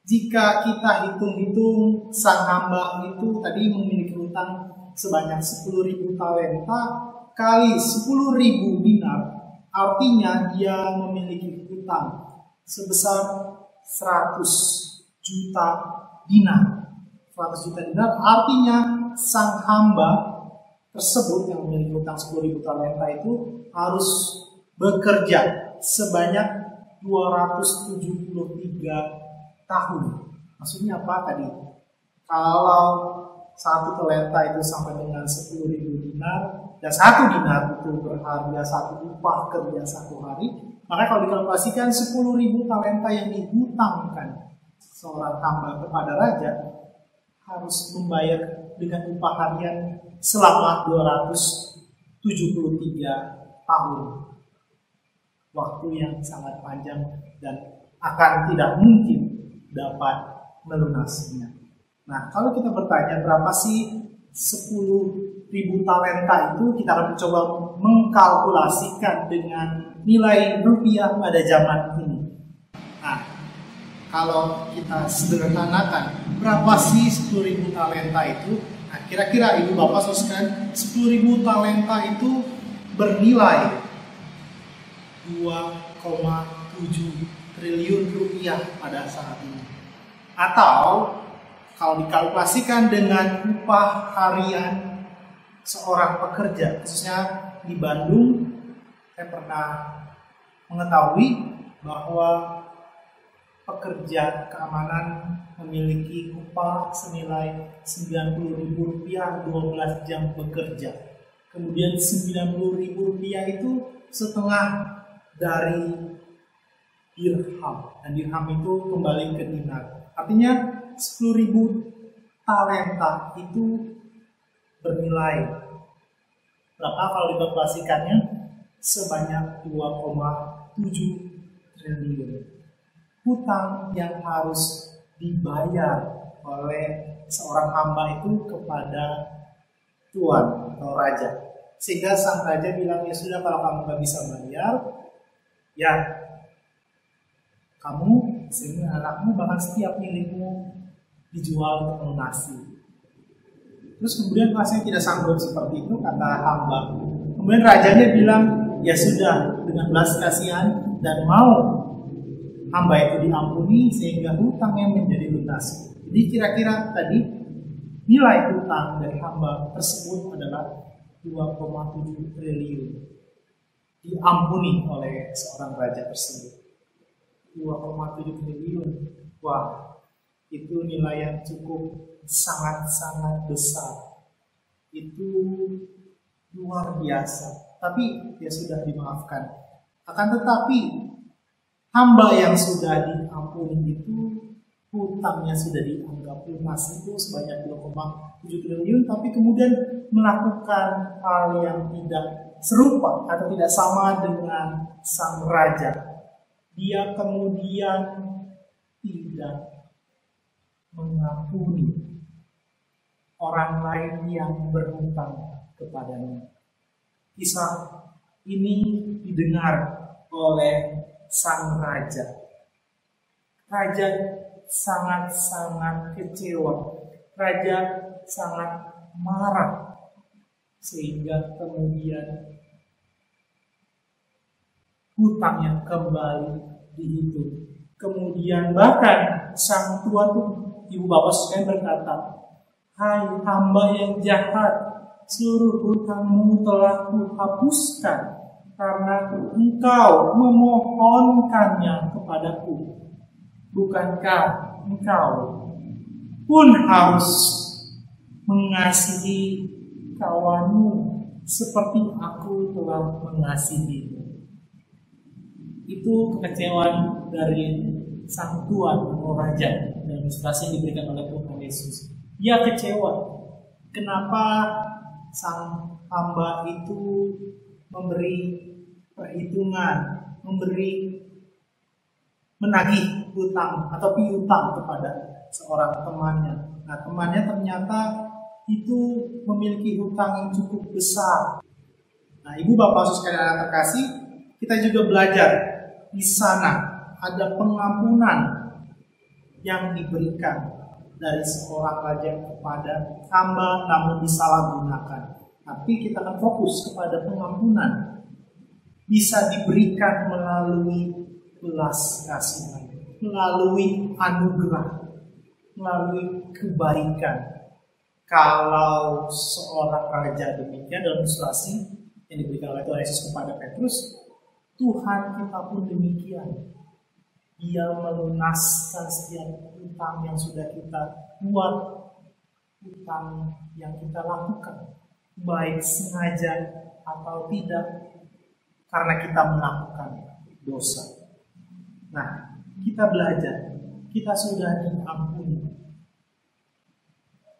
Jika kita hitung-hitung, sang hamba itu tadi memiliki hutang sebanyak 10.000 talenta kali 10.000 dinar, artinya dia memiliki hutang sebesar 100 juta dinar. 100 juta dinar artinya sang hamba tersebut yang memiliki hutang 10.000 talenta itu harus bekerja sebanyak 273 tahun. Maksudnya apa tadi? Kalau 1 talenta itu sampai dengan 10.000 dinar, dan 1 dinar itu berharga 1 upah kerja 1 hari, maka kalau dikalkulasikan 10.000 talenta yang dihutangkan seorang hamba kepada raja harus membayar dengan upah harian selama 273 tahun. Waktu yang sangat panjang dan akan tidak mungkin dapat melunasinya. Nah, kalau kita bertanya berapa sih 10.000 talenta itu, kita akan mencoba mengkalkulasikan dengan nilai rupiah pada zaman ini. Nah, kalau kita sederhanakan, berapa sih 10.000 talenta itu? Nah, kira-kira ibu bapak saudara, 10.000 talenta itu bernilai 2,7 triliun rupiah pada saat ini. Atau kalau dikalkulasikan dengan upah harian seorang pekerja, khususnya di Bandung, saya pernah mengetahui bahwa pekerja keamanan memiliki upah senilai Rp90.000 12 jam bekerja. Kemudian Rp90.000 itu setengah dari dirham, dan dirham itu kembali ke dinar. Artinya 10.000 talenta itu bernilai berapa kalau dikalkulasikannya? Sebanyak 2,7 triliun. Hutang yang harus dibayar oleh seorang hamba itu kepada tuan atau raja. Sehingga sang raja bilang, ya sudah, kalau kamu gak bisa bayar, ya kamu, sehingga anakmu, bahkan setiap milikmu dijual untuk melunasi. Terus kemudian pasnya tidak sanggup seperti itu, kata hamba. Kemudian rajanya bilang, ya sudah, dengan belas kasihan dan mau hamba itu diampuni sehingga hutangnya menjadi lunas. Jadi kira-kira tadi nilai hutang dari hamba tersebut adalah 2,7 triliun. Diampuni oleh seorang raja tersebut. 2,7 triliun. Wah, itu nilai yang cukup sangat-sangat besar. Itu luar biasa. Tapi ya sudah dimaafkan. Akan tetapi hamba yang sudah diampuni itu hutangnya sudah dianggap lunas itu sebanyak 2,7 triliun, tapi kemudian melakukan hal yang tidak serupa atau tidak sama dengan sang raja. Dia kemudian tidak mengampuni orang lain yang berhutang kepadanya. Kisah ini didengar oleh sang raja. Raja sangat-sangat kecewa. Raja sangat marah. Sehingga kemudian hutangnya kembali dihitung. Kemudian bahkan sang tua tuh, ibu bapak sekalian berkata, hai hamba yang jahat, seluruh hutangmu telah kuhapuskan. karena engkau memohonkannya kepadaku. Bukankah engkau pun harus mengasihi kawanmu seperti aku telah mengasihimu? Itu kekecewaan dari sang tuan atau raja dalam ilustrasi yang diberikan oleh Tuhan Yesus. Dia kecewa. Kenapa sang hamba itu memberi perhitungan, menagih hutang atau piutang kepada seorang temannya. Nah, temannya ternyata itu memiliki hutang yang cukup besar. Nah, Ibu Bapak Saudara sekalian yang terkasih, kita juga belajar di sana ada pengampunan yang diberikan dari seorang raja kepada hamba namun disalahgunakan. Tapi kita akan fokus kepada pengampunan bisa diberikan melalui belas kasihan, melalui anugerah, melalui kebaikan. Kalau seorang raja demikian dalam ilustrasi yang diberikan oleh Tuhan Yesus kepada Petrus, Tuhan kita pun demikian. Dia melunaskan setiap hutang yang sudah kita buat, hutang yang kita lakukan, baik sengaja atau tidak, karena kita melakukan dosa. Nah, kita belajar, kita sudah diampuni.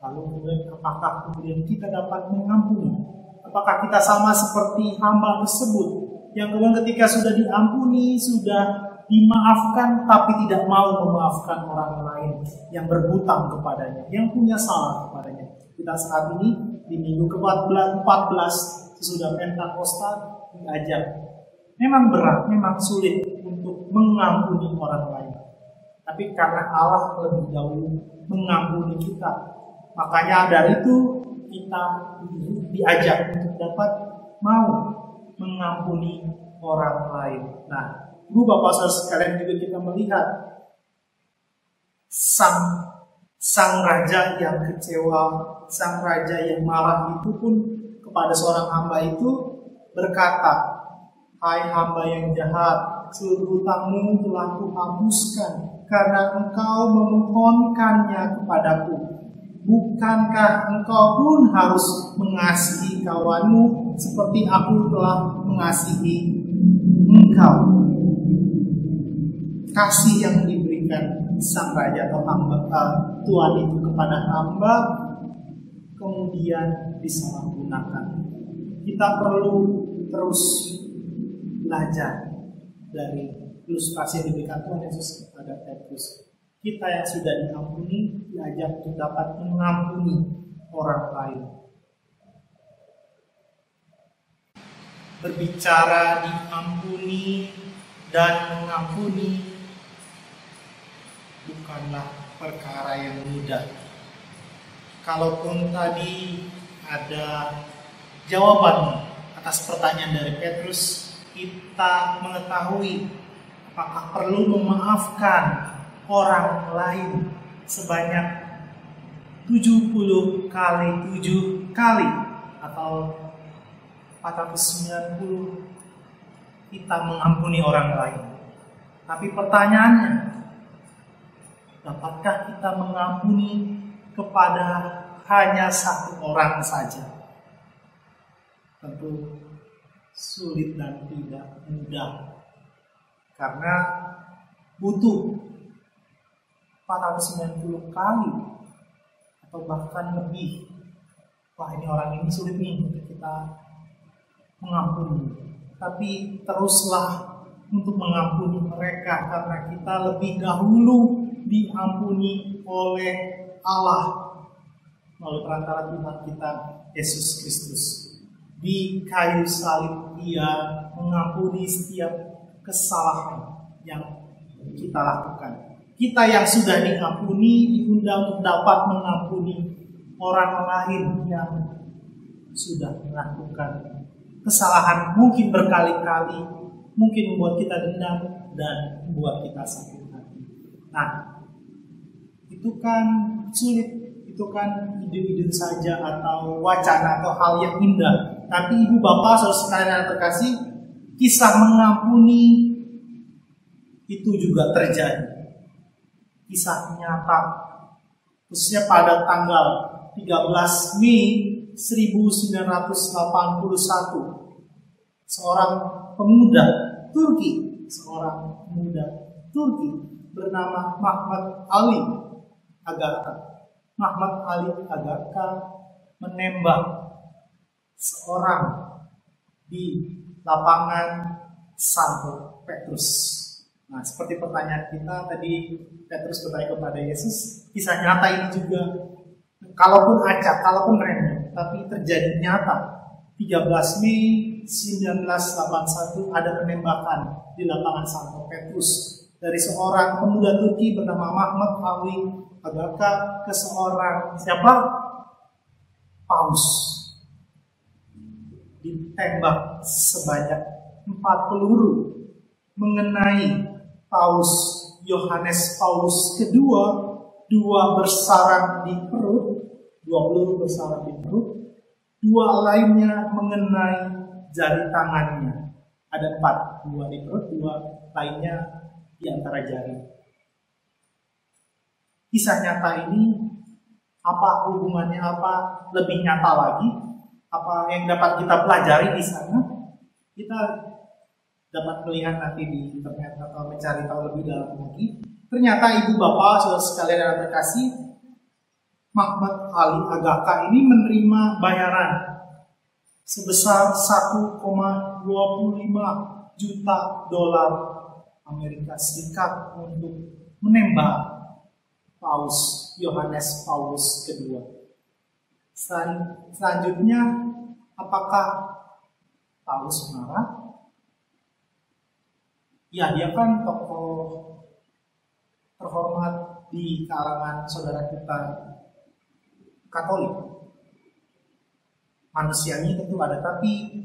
Lalu apakah kemudian kita dapat mengampuni? Apakah kita sama seperti hamba tersebut yang kemudian ketika sudah diampuni, sudah dimaafkan, tapi tidak mau memaafkan orang lain yang berhutang kepadanya, yang punya salah kepadanya? Kita saat ini di minggu ke-14 sesudah Pentakosta diajak. Memang berat, memang sulit untuk mengampuni orang lain. Tapi karena Allah lebih dahulu mengampuni kita, makanya dari itu kita diajak untuk dapat mau mengampuni orang lain. Nah, Ibu Bapak Saudara sekalian, juga kita melihat sang raja yang kecewa, sang raja yang marah itu pun kepada seorang hamba itu berkata, "Hai hamba yang jahat, seluruh hutangmu telah kuhapuskan karena engkau memohonkannya kepadaku. Bukankah engkau pun harus mengasihi kawanmu seperti aku telah mengasihi engkau?" Kasih yang diberikan sang raja atau hamba Tuhan itu kepada hamba kemudian disalahgunakan. Kita perlu terus belajar dari ilustrasi yang diberikan Tuhan Yesus kepada Petrus. Kita yang sudah diampuni diajak untuk dapat mengampuni orang lain. Berbicara diampuni dan mengampuni bukanlah perkara yang mudah. Kalaupun tadi ada jawaban atas pertanyaan dari Petrus, kita mengetahui apakah perlu memaafkan orang lain sebanyak 70 kali 7 kali atau 490 kita mengampuni orang lain. Tapi pertanyaannya, dapatkah kita mengampuni kepada hanya satu orang saja? Tentu sulit dan tidak mudah, karena butuh 490 kali atau bahkan lebih. Wah, ini orang ini sulit nih untuk kita mengampuni. Tapi teruslah untuk mengampuni mereka, karena kita lebih dahulu diampuni oleh Allah melalui perantara Tuhan kita Yesus Kristus. Di kayu salib Dia mengampuni setiap kesalahan yang kita lakukan. Kita yang sudah diampuni diundang untuk dapat mengampuni orang lain yang sudah melakukan kesalahan, mungkin berkali-kali, mungkin membuat kita dendam dan membuat kita sakit hati. Nah, itu kan sulit, itu kan ide-ide saja atau wacana atau hal yang indah. Tapi Ibu Bapak Saudara sekalian yang terkasih, kisah mengampuni itu juga terjadi. Kisah nyata, khususnya pada tanggal 13 Mei 1981, seorang pemuda Turki bernama Mahmud Ali Agaka menembak seorang di lapangan Santo Petrus. Nah, seperti pertanyaan kita tadi, Petrus bertanya kepada Yesus, kisah nyata ini juga, kalaupun acak, kalaupun random, tapi terjadi nyata. 13 Mei 1981 ada penembakan di lapangan Santo Petrus dari seorang pemuda Turki bernama Mahmud Ali Agaka ke seorang siapa? Paus. Ditembak sebanyak 4 peluru mengenai Paus Yohanes Paulus kedua, 2 bersarang di perut, 2 peluru bersarang di perut, 2 lainnya mengenai jari tangannya. Ada 4, 2 di perut, 2 lainnya di antara jari. Kisah nyata ini apa hubungannya, apa lebih nyata lagi, apa yang dapat kita pelajari di sana? Kita dapat melihat nanti di internet atau mencari tahu lebih dalam lagi. Ternyata ibu bapak saudara sekalian yang terkasih, Mahmud Ali Agaka ini menerima bayaran sebesar 1,25 juta dolar Amerika Serikat untuk menembak Paus Yohanes Paulus kedua. Selanjutnya, apakah Paulus marah? Ya, dia kan tokoh terhormat di kalangan saudara kita Katolik. Manusianya tentu ada, tapi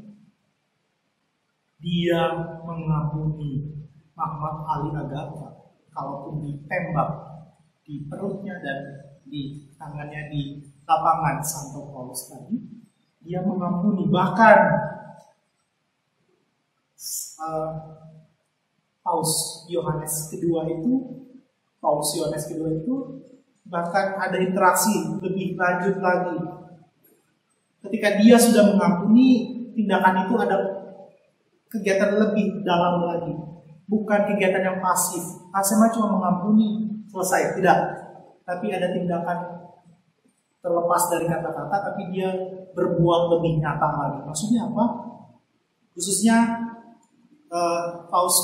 dia mengampuni Mahmud Ali Agaka kalaupun ditembak di perutnya dan di tangannya di lapangan Santo Paulus tadi. Dia mengampuni, bahkan Paus Yohanes kedua itu bahkan ada interaksi lebih lanjut lagi. Ketika dia sudah mengampuni, tindakan itu ada kegiatan lebih dalam lagi, bukan kegiatan yang pasif. Asema cuma mengampuni, selesai, tidak. Tapi ada tindakan terlepas dari kata-kata, tapi dia berbuat lebih nyata lagi. Maksudnya apa? Khususnya Paus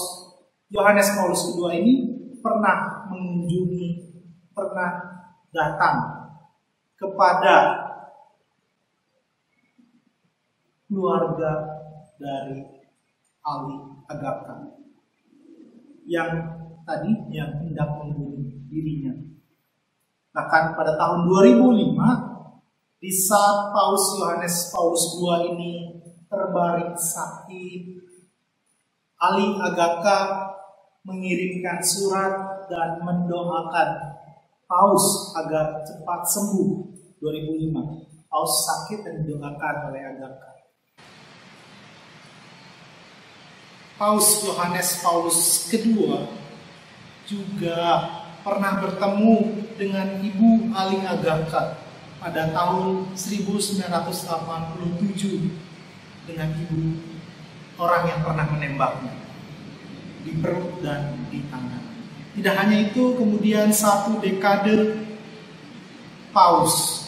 Yohanes Paulus II ini pernah datang kepada keluarga dari Ali Agaka yang hendak membunuh dirinya. Bahkan pada tahun 2005, di saat Paus Yohanes Paulus II ini terbaring sakit, Ali Agaka mengirimkan surat dan mendoakan Paus agar cepat sembuh. 2005, Paus sakit dan didoakan oleh Agaka. Paus Yohanes Paulus kedua juga pernah bertemu dengan Ibu Ali Agaka pada tahun 1987 dengan ibu orang yang pernah menembaknya di perut dan di tangan. Tidak hanya itu, kemudian 1 dekade Paus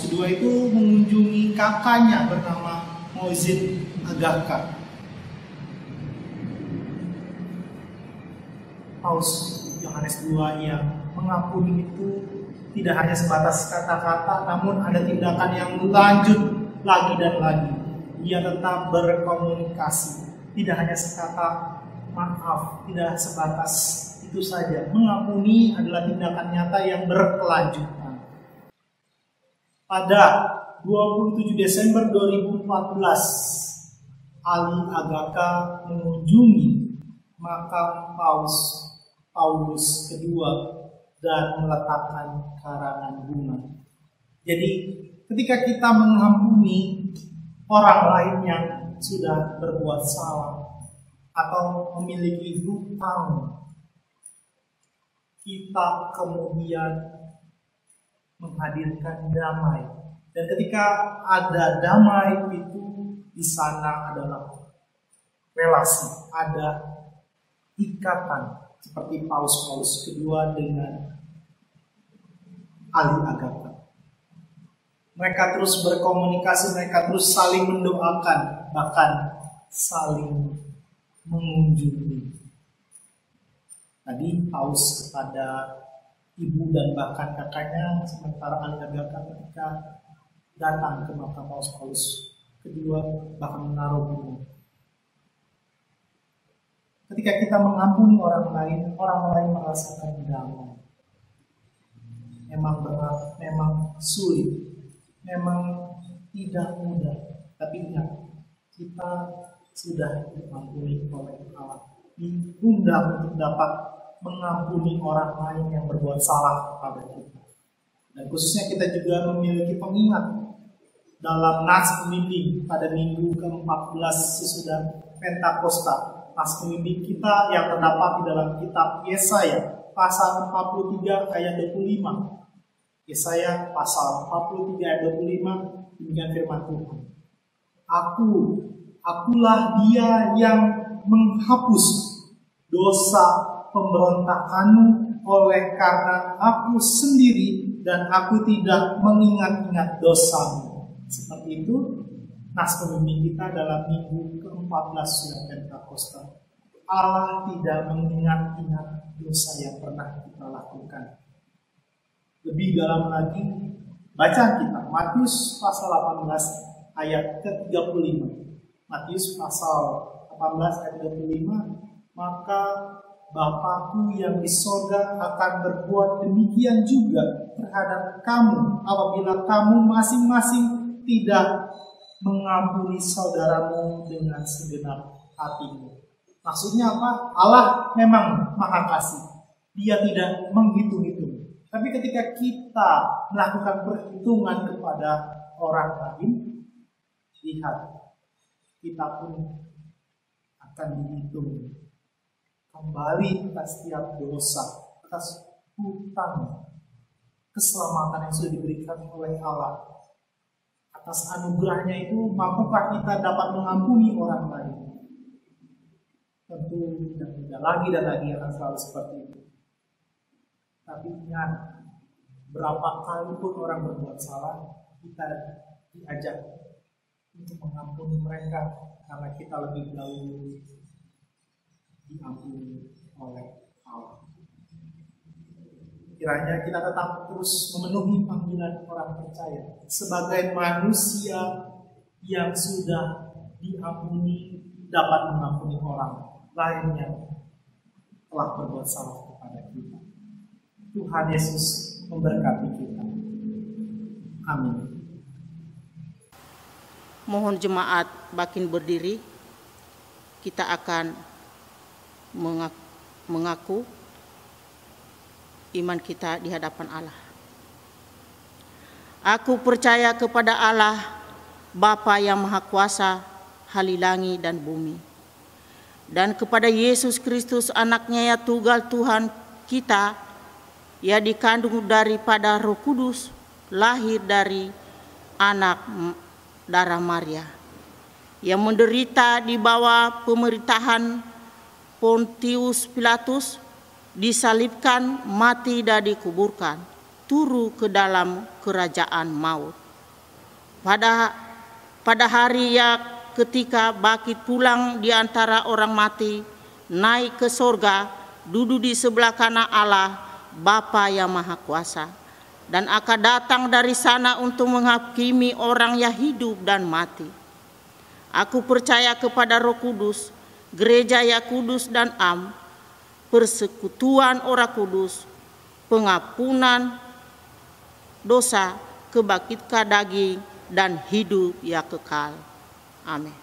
kedua itu mengunjungi kakaknya bernama Moisin Agaka. Paus Yohanes II yang mengampuni itu tidak hanya sebatas kata-kata, namun ada tindakan yang lanjut lagi dan lagi. Ia tetap berkomunikasi, tidak hanya sekata maaf, tidak sebatas itu saja. Mengampuni adalah tindakan nyata yang berkelanjutan. Pada 27 Desember 2014, Ali Agaka mengunjungi makam Paulus kedua dan meletakkan karangan bunga. Jadi ketika kita mengampuni orang lain yang sudah berbuat salah, atau memiliki hutang, kita kemudian menghadirkan damai. Dan ketika ada damai itu, di sana adalah relasi, ada ikatan seperti Paus kedua dengan ahli agama. Mereka terus berkomunikasi, mereka terus saling mendoakan, bahkan saling mengunjungi. Tadi Paus kepada ibu dan bahkan kakaknya, sementara ahli agama ketika datang ke makam Paus kedua bahkan menaruh bunga. Ketika kita mengampuni orang lain merasakan damai. Memang berat, memang sulit, memang tidak mudah. Tapi ingat, kita sudah diampuni oleh Allah. Diundang untuk dapat mengampuni orang lain yang berbuat salah kepada kita. Dan khususnya kita juga memiliki pengingat dalam nas pembimbing pada minggu ke-14 sesudah Pentakosta. Nas pembimbing kita yang terdapat di dalam kitab Yesaya pasal 43 ayat 25. Yesaya pasal 43 ayat 25, demikian firman Tuhan. Akulah dia yang menghapus dosa pemberontakanmu, oleh karena aku sendiri dan aku tidak mengingat-ingat dosamu. Seperti itu nas pembimbing kita dalam minggu ke-14 sudah Pentakosta. Allah tidak mengingat-ingat dosa yang pernah kita lakukan. Lebih dalam lagi, bacaan kita Matius pasal 18 ayat ke-35. Matius pasal 18 ayat 35, maka Bapakku yang di sorga akan berbuat demikian juga terhadap kamu apabila kamu masing-masing tidak mengampuni saudaramu dengan segenap hatimu. Maksudnya apa? Allah memang Maha Kasih. Dia tidak menghitung-hitung. Tapi ketika kita melakukan perhitungan kepada orang lain, lihat, kita pun akan dihitung kembali atas setiap dosa, atas hutang keselamatan yang sudah diberikan oleh Allah. Atas anugerahnya itu, mampukah kita dapat mengampuni orang lain? Tentu tidak lagi dan lagi akan selalu seperti itu. Tapi ingat, berapa kali pun orang berbuat salah, kita diajak untuk mengampuni mereka karena kita lebih dahulu diampuni oleh Allah. Kiranya kita tetap terus memenuhi panggilan orang percaya sebagai manusia yang sudah diampuni, dapat mengampuni orang lain yang telah berbuat salah kepada kita. Tuhan Yesus memberkati kita. Amin. Mohon jemaat makin berdiri. Kita akan mengaku iman kita di hadapan Allah. Aku percaya kepada Allah, Bapa yang Maha Kuasa, halilangi dan bumi, dan kepada Yesus Kristus, anaknya yang tunggal Tuhan kita, ia dikandung daripada Roh Kudus, lahir dari anak darah Maria, yang menderita di bawah pemerintahan Pontius Pilatus, disalibkan, mati dan dikuburkan, turun ke dalam kerajaan maut. Pada hari yang ketika bangkit pulang di antara orang mati, naik ke sorga, duduk di sebelah kanan Allah, Bapa yang Maha Kuasa, dan akan datang dari sana untuk menghakimi orang yang hidup dan mati. Aku percaya kepada Roh Kudus, gereja yang kudus dan am, persekutuan orang kudus, pengampunan dosa, kebangkitan daging, dan hidup yang kekal. Amin.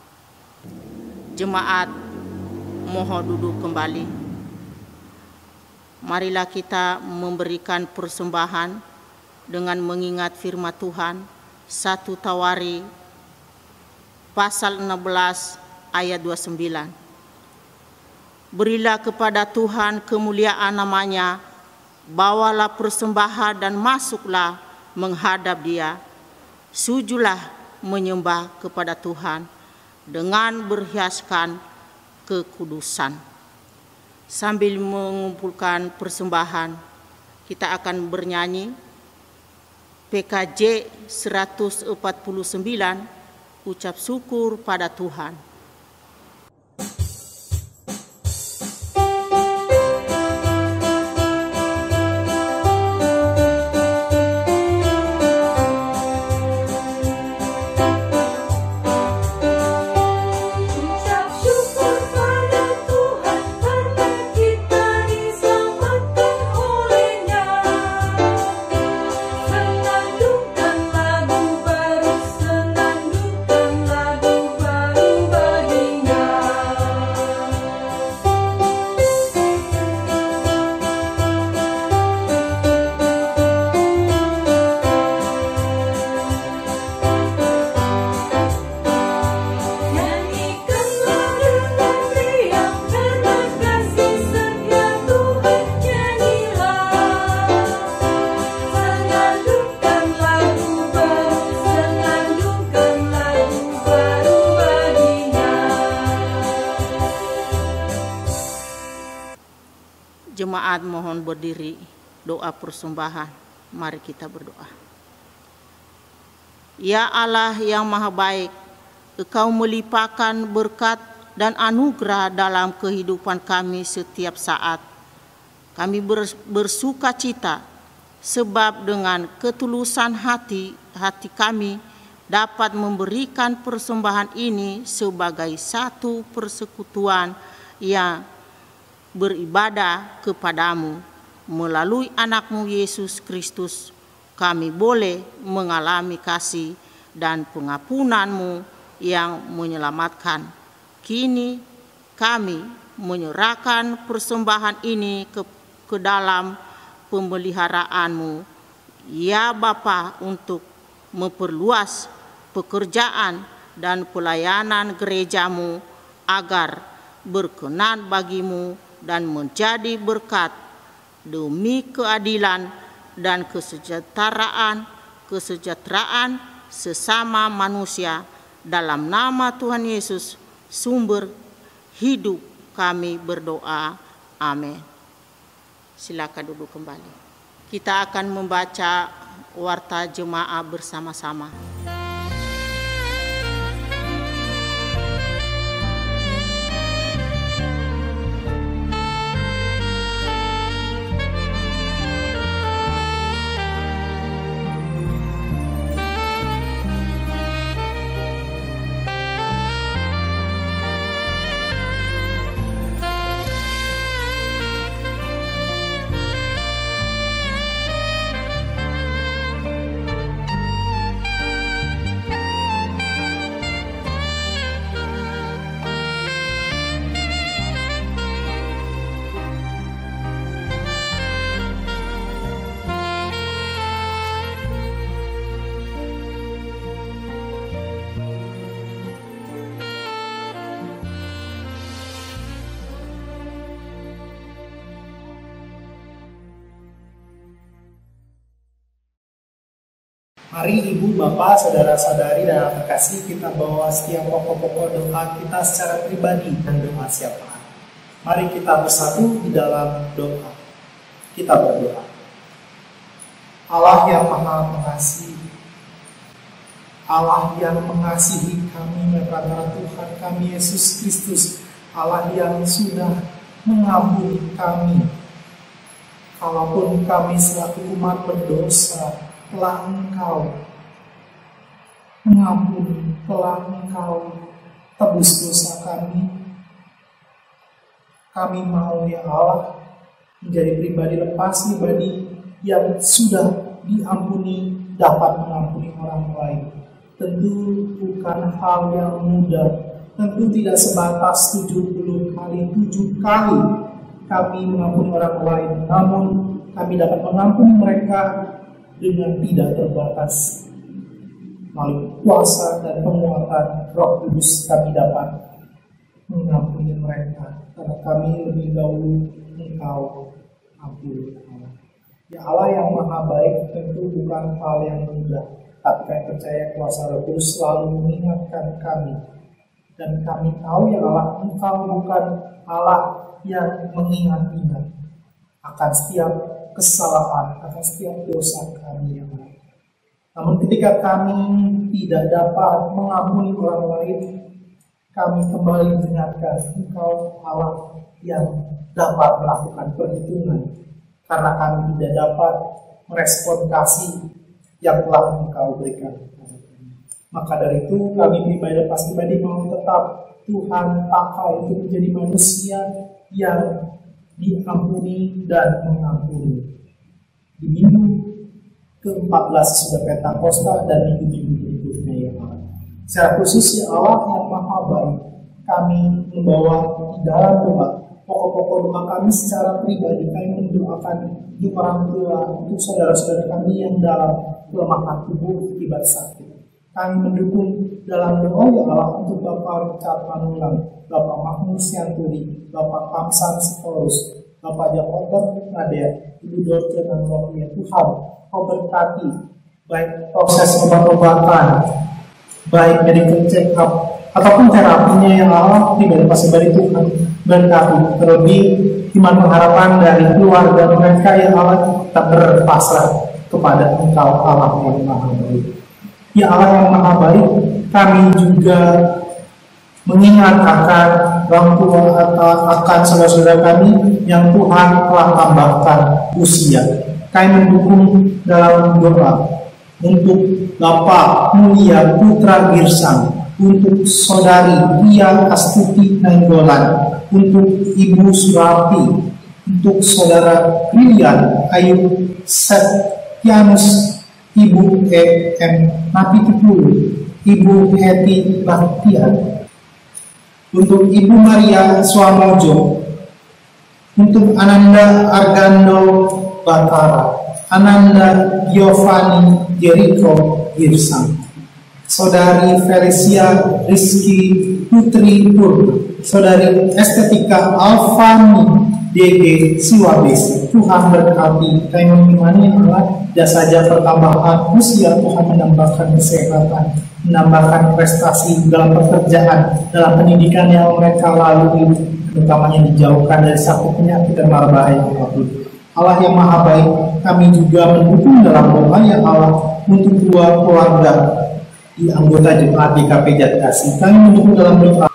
Jemaat, mohon duduk kembali. Marilah kita memberikan persembahan dengan mengingat firman Tuhan 1 Tawari pasal 16 ayat 29. Berilah kepada Tuhan kemuliaan nama-Nya, bawalah persembahan dan masuklah menghadap Dia. Sujudlah menyembah kepada Tuhan dengan berhiaskan kekudusan. Sambil mengumpulkan persembahan, kita akan bernyanyi PKJ 149, ucap syukur pada Tuhan. Jemaat mohon berdiri, doa persembahan. Mari kita berdoa. Ya Allah yang maha baik, Engkau melimpahkan berkat dan anugerah dalam kehidupan kami setiap saat. Kami bersuka cita sebab dengan ketulusan hati kami dapat memberikan persembahan ini sebagai satu persekutuan yang beribadah kepadamu. Melalui anak-Mu Yesus Kristus, kami boleh mengalami kasih dan pengampunan-Mu yang menyelamatkan. Kini kami menyerahkan persembahan ini ke dalam pemeliharaan-Mu, ya Bapa, untuk memperluas pekerjaan dan pelayanan gereja-Mu agar berkenan bagi-Mu dan menjadi berkat demi keadilan dan kesejahteraan sesama manusia. Dalam nama Tuhan Yesus, sumber hidup, kami berdoa. Amin. Silakan duduk kembali. Kita akan membaca warta jemaat bersama-sama. Mari Ibu, Bapak, Saudara-saudari, dan anak kasih, kita bawa setiap pokok-pokok doa kita secara pribadi dan doa siapaan. Mari kita bersatu di dalam doa. Kita berdoa. Allah yang maha mengasihi, Allah yang mengasihi kami melalui Tuhan kami Yesus Kristus, Allah yang sudah mengampuni kami. Kalaupun kami selaku umat berdosa, telah Engkau mengampuni, telah Engkau tebus dosa kami. Kami mau, ya Allah, menjadi pribadi lepas, pribadi yang sudah diampuni, dapat mengampuni orang lain. Tentu bukan hal yang mudah, tentu tidak sebatas 70 kali 7 kali kami mengampuni orang lain, namun kami dapat mengampuni mereka dengan tidak terbatas. Melalui kuasa dan penguatan Roh Kudus kami dapat mengampuni mereka, karena kami lebih dahulu Engkau ampuni. Ya Allah yang maha baik, tentu bukan hal yang mudah, tapi kami percaya kuasa Roh Kudus selalu mengingatkan kami. Dan kami tahu ya Allah, Engkau bukan Allah yang mengingat-ingat akan setiap kesalahan, akan setiap dosa kami ya Allah. Namun ketika kami tidak dapat mengampuni orang lain, kami kembali mengingatkan Engkau Allah yang dapat melakukan perhitungan, karena kami tidak dapat merespon kasih yang telah Engkau berikan. Maka dari itu kami pribadi mau tetap Tuhan pakai untuk menjadi manusia yang diampuni dan mengampuni. Di minggu ke-14 sudah Pentakosta dan minggu-minggu berikutnya ya Allah. Secara khusus ya Allah yang maha baik, kami membawa di dalam doa pokok-pokok doa kami secara pribadi. Kami mendoakan untuk orang tua, untuk saudara-saudara kami yang dalam kelemahan tubuh akibat sakit. Kami mendukung dalam doa ya Allah untuk Bapak Richard Manulang, Bapak Magnus Yanturi, Bapak Kamsan Sitorus, Bapak Jakoter Nadia, Ibu Dorce dan Rohnya. Tuhan, Kau berkati baik proses obat-obatan, baik medical check up ataupun terapinya yang Allah pribadi Tuhan berkati. Terlebih iman pengharapan dari keluarga mereka yang Allah tak berpasrah kepada Engkau Allah yang maha baik. Ya Allah yang maha baik, kami juga mengingat akan orang tua atau akan saudara-saudara kami yang Tuhan telah tambahkan usia. Kami mendukung dalam doa untuk Bapak Mulia Putra Girsang, untuk Saudari Ria Astuti Nainggolan, untuk Ibu Surati, untuk Saudara Brilian Ayu Septianus, Ibu E.M. Napitipulu, Ibu Heti Baktian, untuk Ibu Maria Swamojo, untuk Ananda Argando Batara, Ananda Giovanni Jericho Girsang, Saudari Felicia Rizky Putri Pur, Saudari Estetika Alfani DG Siwabesi. Tuhan berkati kami mengimani Allah dan saja pertambahan usia, Tuhan menambahkan kesehatan, menambahkan prestasi dalam pekerjaan, dalam pendidikan yang mereka lalui, terutamanya dijauhkan dari sakit penyakit dan mara bahaya apapun. Allah yang maha baik, kami juga mendukung dalam doa ya Allah untuk dua keluarga di anggota jemaat GKP Jatikasih. Kami mendukung dalam doa.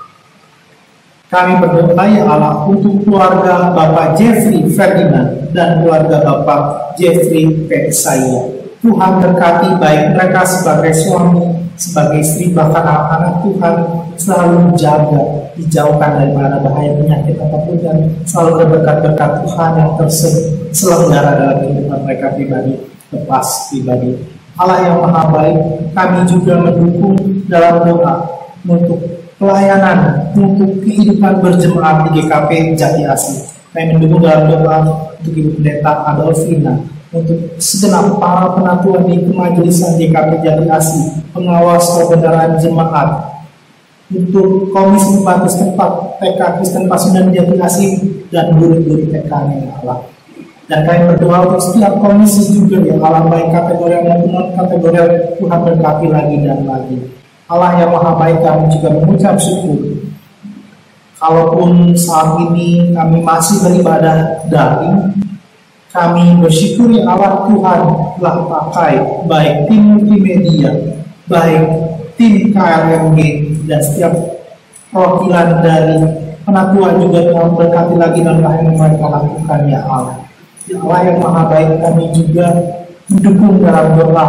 Kami berdoa ya Allah untuk keluarga Bapak Jeffrey Ferdinand dan keluarga Bapak Jeffrey Pesaya. Tuhan berkati baik mereka sebagai suami, sebagai istri, bahkan anak-anak. Tuhan selalu jaga, dijauhkan dari mana bahaya penyakit apapun, dan selalu berberkat-berkat Tuhan yang terselenggara dalam kehidupan mereka pribadi, lepas pribadi. Allah yang maha baik, kami juga mendukung dalam doa untuk pelayanan, untuk kehidupan berjemaat di GKP Jati Asih. Kami mendukung dalam doa untuk Ibu Pendeta Adolfina, untuk segenap para penatua di kemajelisan GKP Jati Asih, pengawas kebenaran jemaat, untuk Komisi Pembantu setempat TK Kristen Pasundan Jati Asih, dan guru-guru TK ya Allah. Dan kami berdoa untuk setiap komisi juga ya Allah, baik kategorial maupun non kategorial. Tuhan berkati lagi dan lagi. Allah yang maha baik, kami juga mengucap syukur. Kalaupun saat ini kami masih beribadah daring, kami bersyukur ya Allah, Tuhan telah pakai baik tim multimedia, baik tim KLMG, dan setiap perwakilan dari penatua juga Tuhan berkati lagi dan yang mereka lakukan ya Allah. Ya Allah yang maha baik, kami juga mendukung dalam doa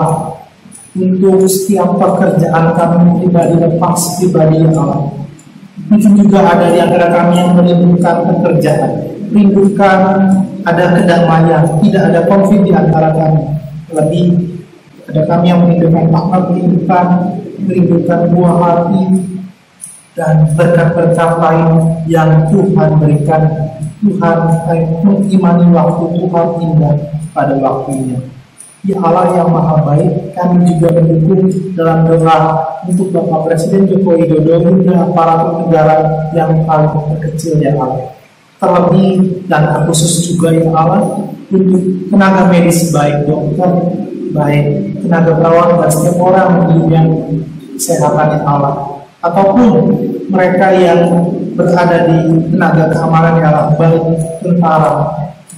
untuk setiap pekerjaan kami pribadi, lepas pribadi ya Allah. Mungkin juga ada di antara kami yang merindukan pekerjaan, merindukan ada kedamaian, tidak ada konflik di antara kami. Lebih ada kami yang merindukan makna kehidupan, merindukan buah hati, dan berkat-berkat lain yang Tuhan berikan. Tuhan mengimani waktu Tuhan indah pada waktunya. Ya Allah yang Maha Baik, kami juga mendukung dalam doa untuk Bapak Presiden Joko Widodo hingga para negara yang paling terkecil ya Allah. Terlebih dan khusus juga ya Allah untuk tenaga medis baik dokter, baik tenaga perawat dan setiap orang di bidang kesehatan ya Allah. Ataupun mereka yang berada di tenaga keamanan ya Allah, baik tentara,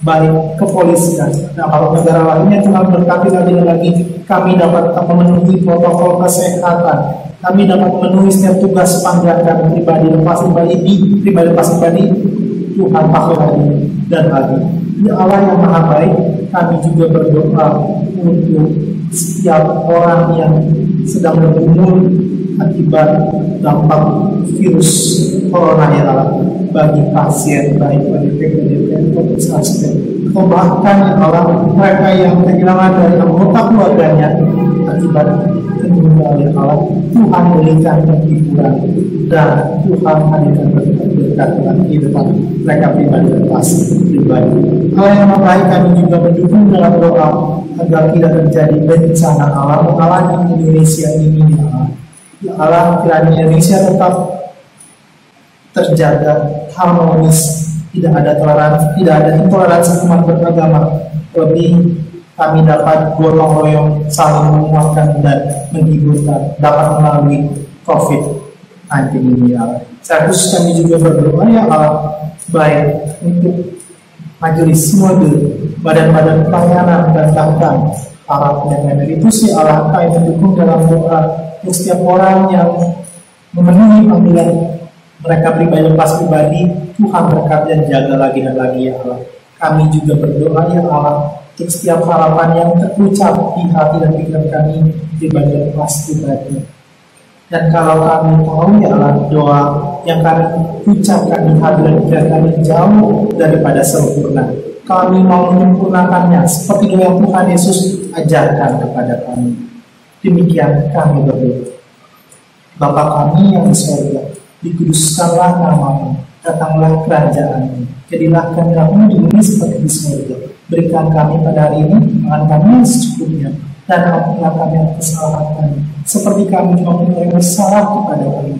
baik kepolisian. Nah, kalau negara lainnya Tuhan berkati lagi dan lagi kami dapat memenuhi protokol kesehatan. Kami dapat memenuhi setiap tugas panggilan kami pribadi lepas pribadi Tuhan pakai lagi dan lagi. Ya Allah yang Maha Baik, kami juga berdoa untuk setiap orang yang sedang bergumul akibat dampak virus corona ya Allah, bagi pasien baik PDP maupun suspek, atau bahkan ya Allah mereka yang kehilangan dari anggota keluarganya akibat meninggal ya Allah, Tuhan berikan penghiburan dan Tuhan hadirkan berkat dalam kehidupan mereka pribadi dan pasien pribadi. Hal yang baik kami juga mendukung dalam doa agar tidak terjadi bencana alam di Indonesia ini ya Allah. Ya Allah, kiranya Indonesia tetap terjaga harmonis, tidak ada intoleransi umat beragama. Lebih kami dapat gotong royong saling menguatkan dan menghiburkan dapat melalui COVID-19 ini ya Allah. Sekaligus kami juga berdoa ya Allah, baik untuk majelis sinode, badan-badan pelayanan dan bahkan para pendengar itu sih Allah, kami mendukung dalam doa untuk setiap orang yang memenuhi panggilan mereka pribadi, Tuhan berkat dan jaga lagi dan lagi ya Allah. Kami juga berdoa ya Allah untuk setiap harapan yang terucap di hati dan pikiran kami pribadi. Dan kalau kami tahu ya Allah, doa yang kami ucapkan di hati dan pikiran kami jauh daripada sempurna, kami mau menyempurnakannya seperti doa yang Tuhan Yesus ajarkan kepada kami. Demikian kami berdoa. Bapa kami yang di surga, dikuduskanlah namamu, datanglah kerajaan-Mu, jadilah kehendakmu di bumi seperti di surga. Berikan kami pada hari ini makan kami yang secukupnya, dan ampunilah kami atas kesalahan kami, seperti kami mengampuni yang bersalah kepada kami.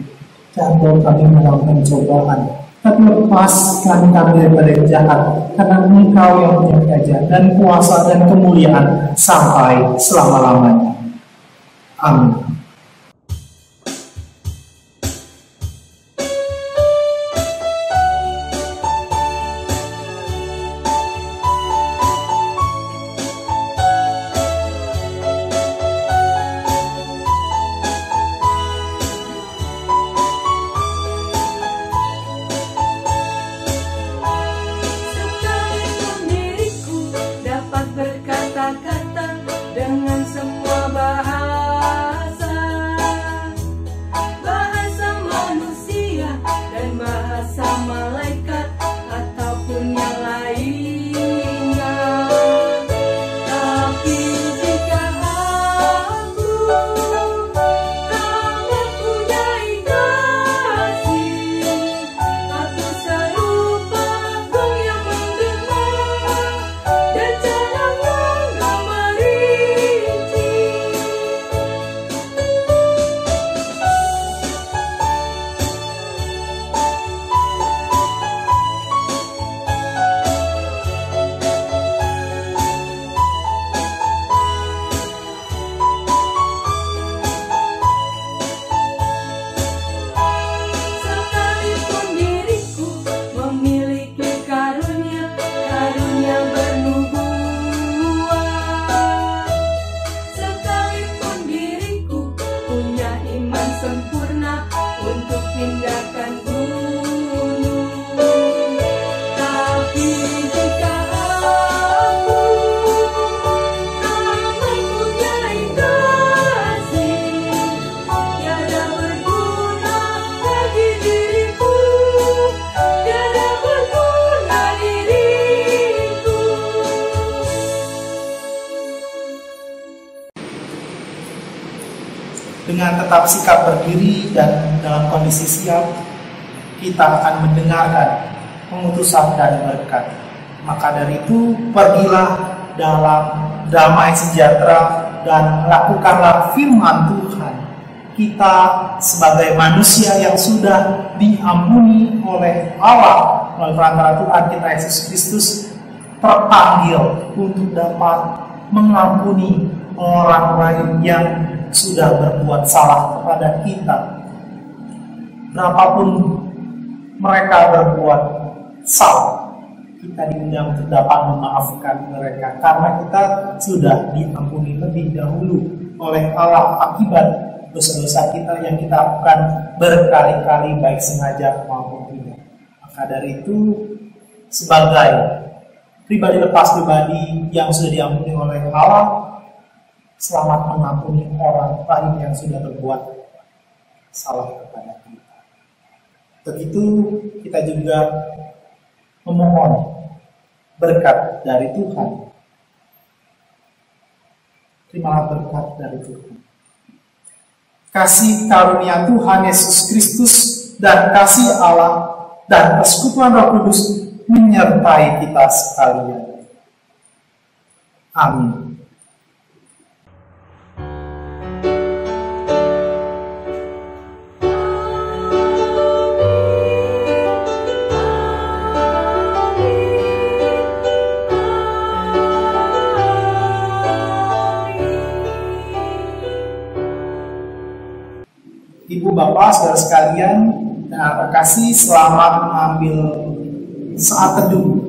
Jangan bawa kami melakukan cobaan, tapi lepaskan kami daripada yang jahat, karena Engkau yang punya kerajaan dan kuasa dan kemuliaan sampai selama-lamanya. Amin. Dengan tetap sikap berdiri dan dalam kondisi siap, kita akan mendengarkan pengutusan dan berkat. Maka dari itu, pergilah dalam damai sejahtera, dan lakukanlah firman Tuhan. Kita sebagai manusia yang sudah diampuni oleh Allah melalui perantara Tuhan kita Yesus Kristus, terpanggil untuk dapat mengampuni orang lain yang sudah berbuat salah kepada kita. Berapapun mereka berbuat salah, kita diundang untuk dapat memaafkan mereka, karena kita sudah diampuni lebih dahulu oleh Allah akibat dosa-dosa kita yang kita lakukan berkali-kali, baik sengaja maupun tidak. Maka dari itu, sebagai pribadi lepas pribadi yang sudah diampuni oleh Allah, selamat mengampuni orang lain yang sudah berbuat salah kepada kita. Begitu kita juga memohon berkat dari Tuhan. Terimalah berkat dari Tuhan. Kasih karunia Tuhan Yesus Kristus dan kasih Allah dan persekutuan Roh Kudus menyertai kita sekalian. Amin. Ibu, Bapak, saudara sekalian, dan terkasih, selamat mengambil saat teduh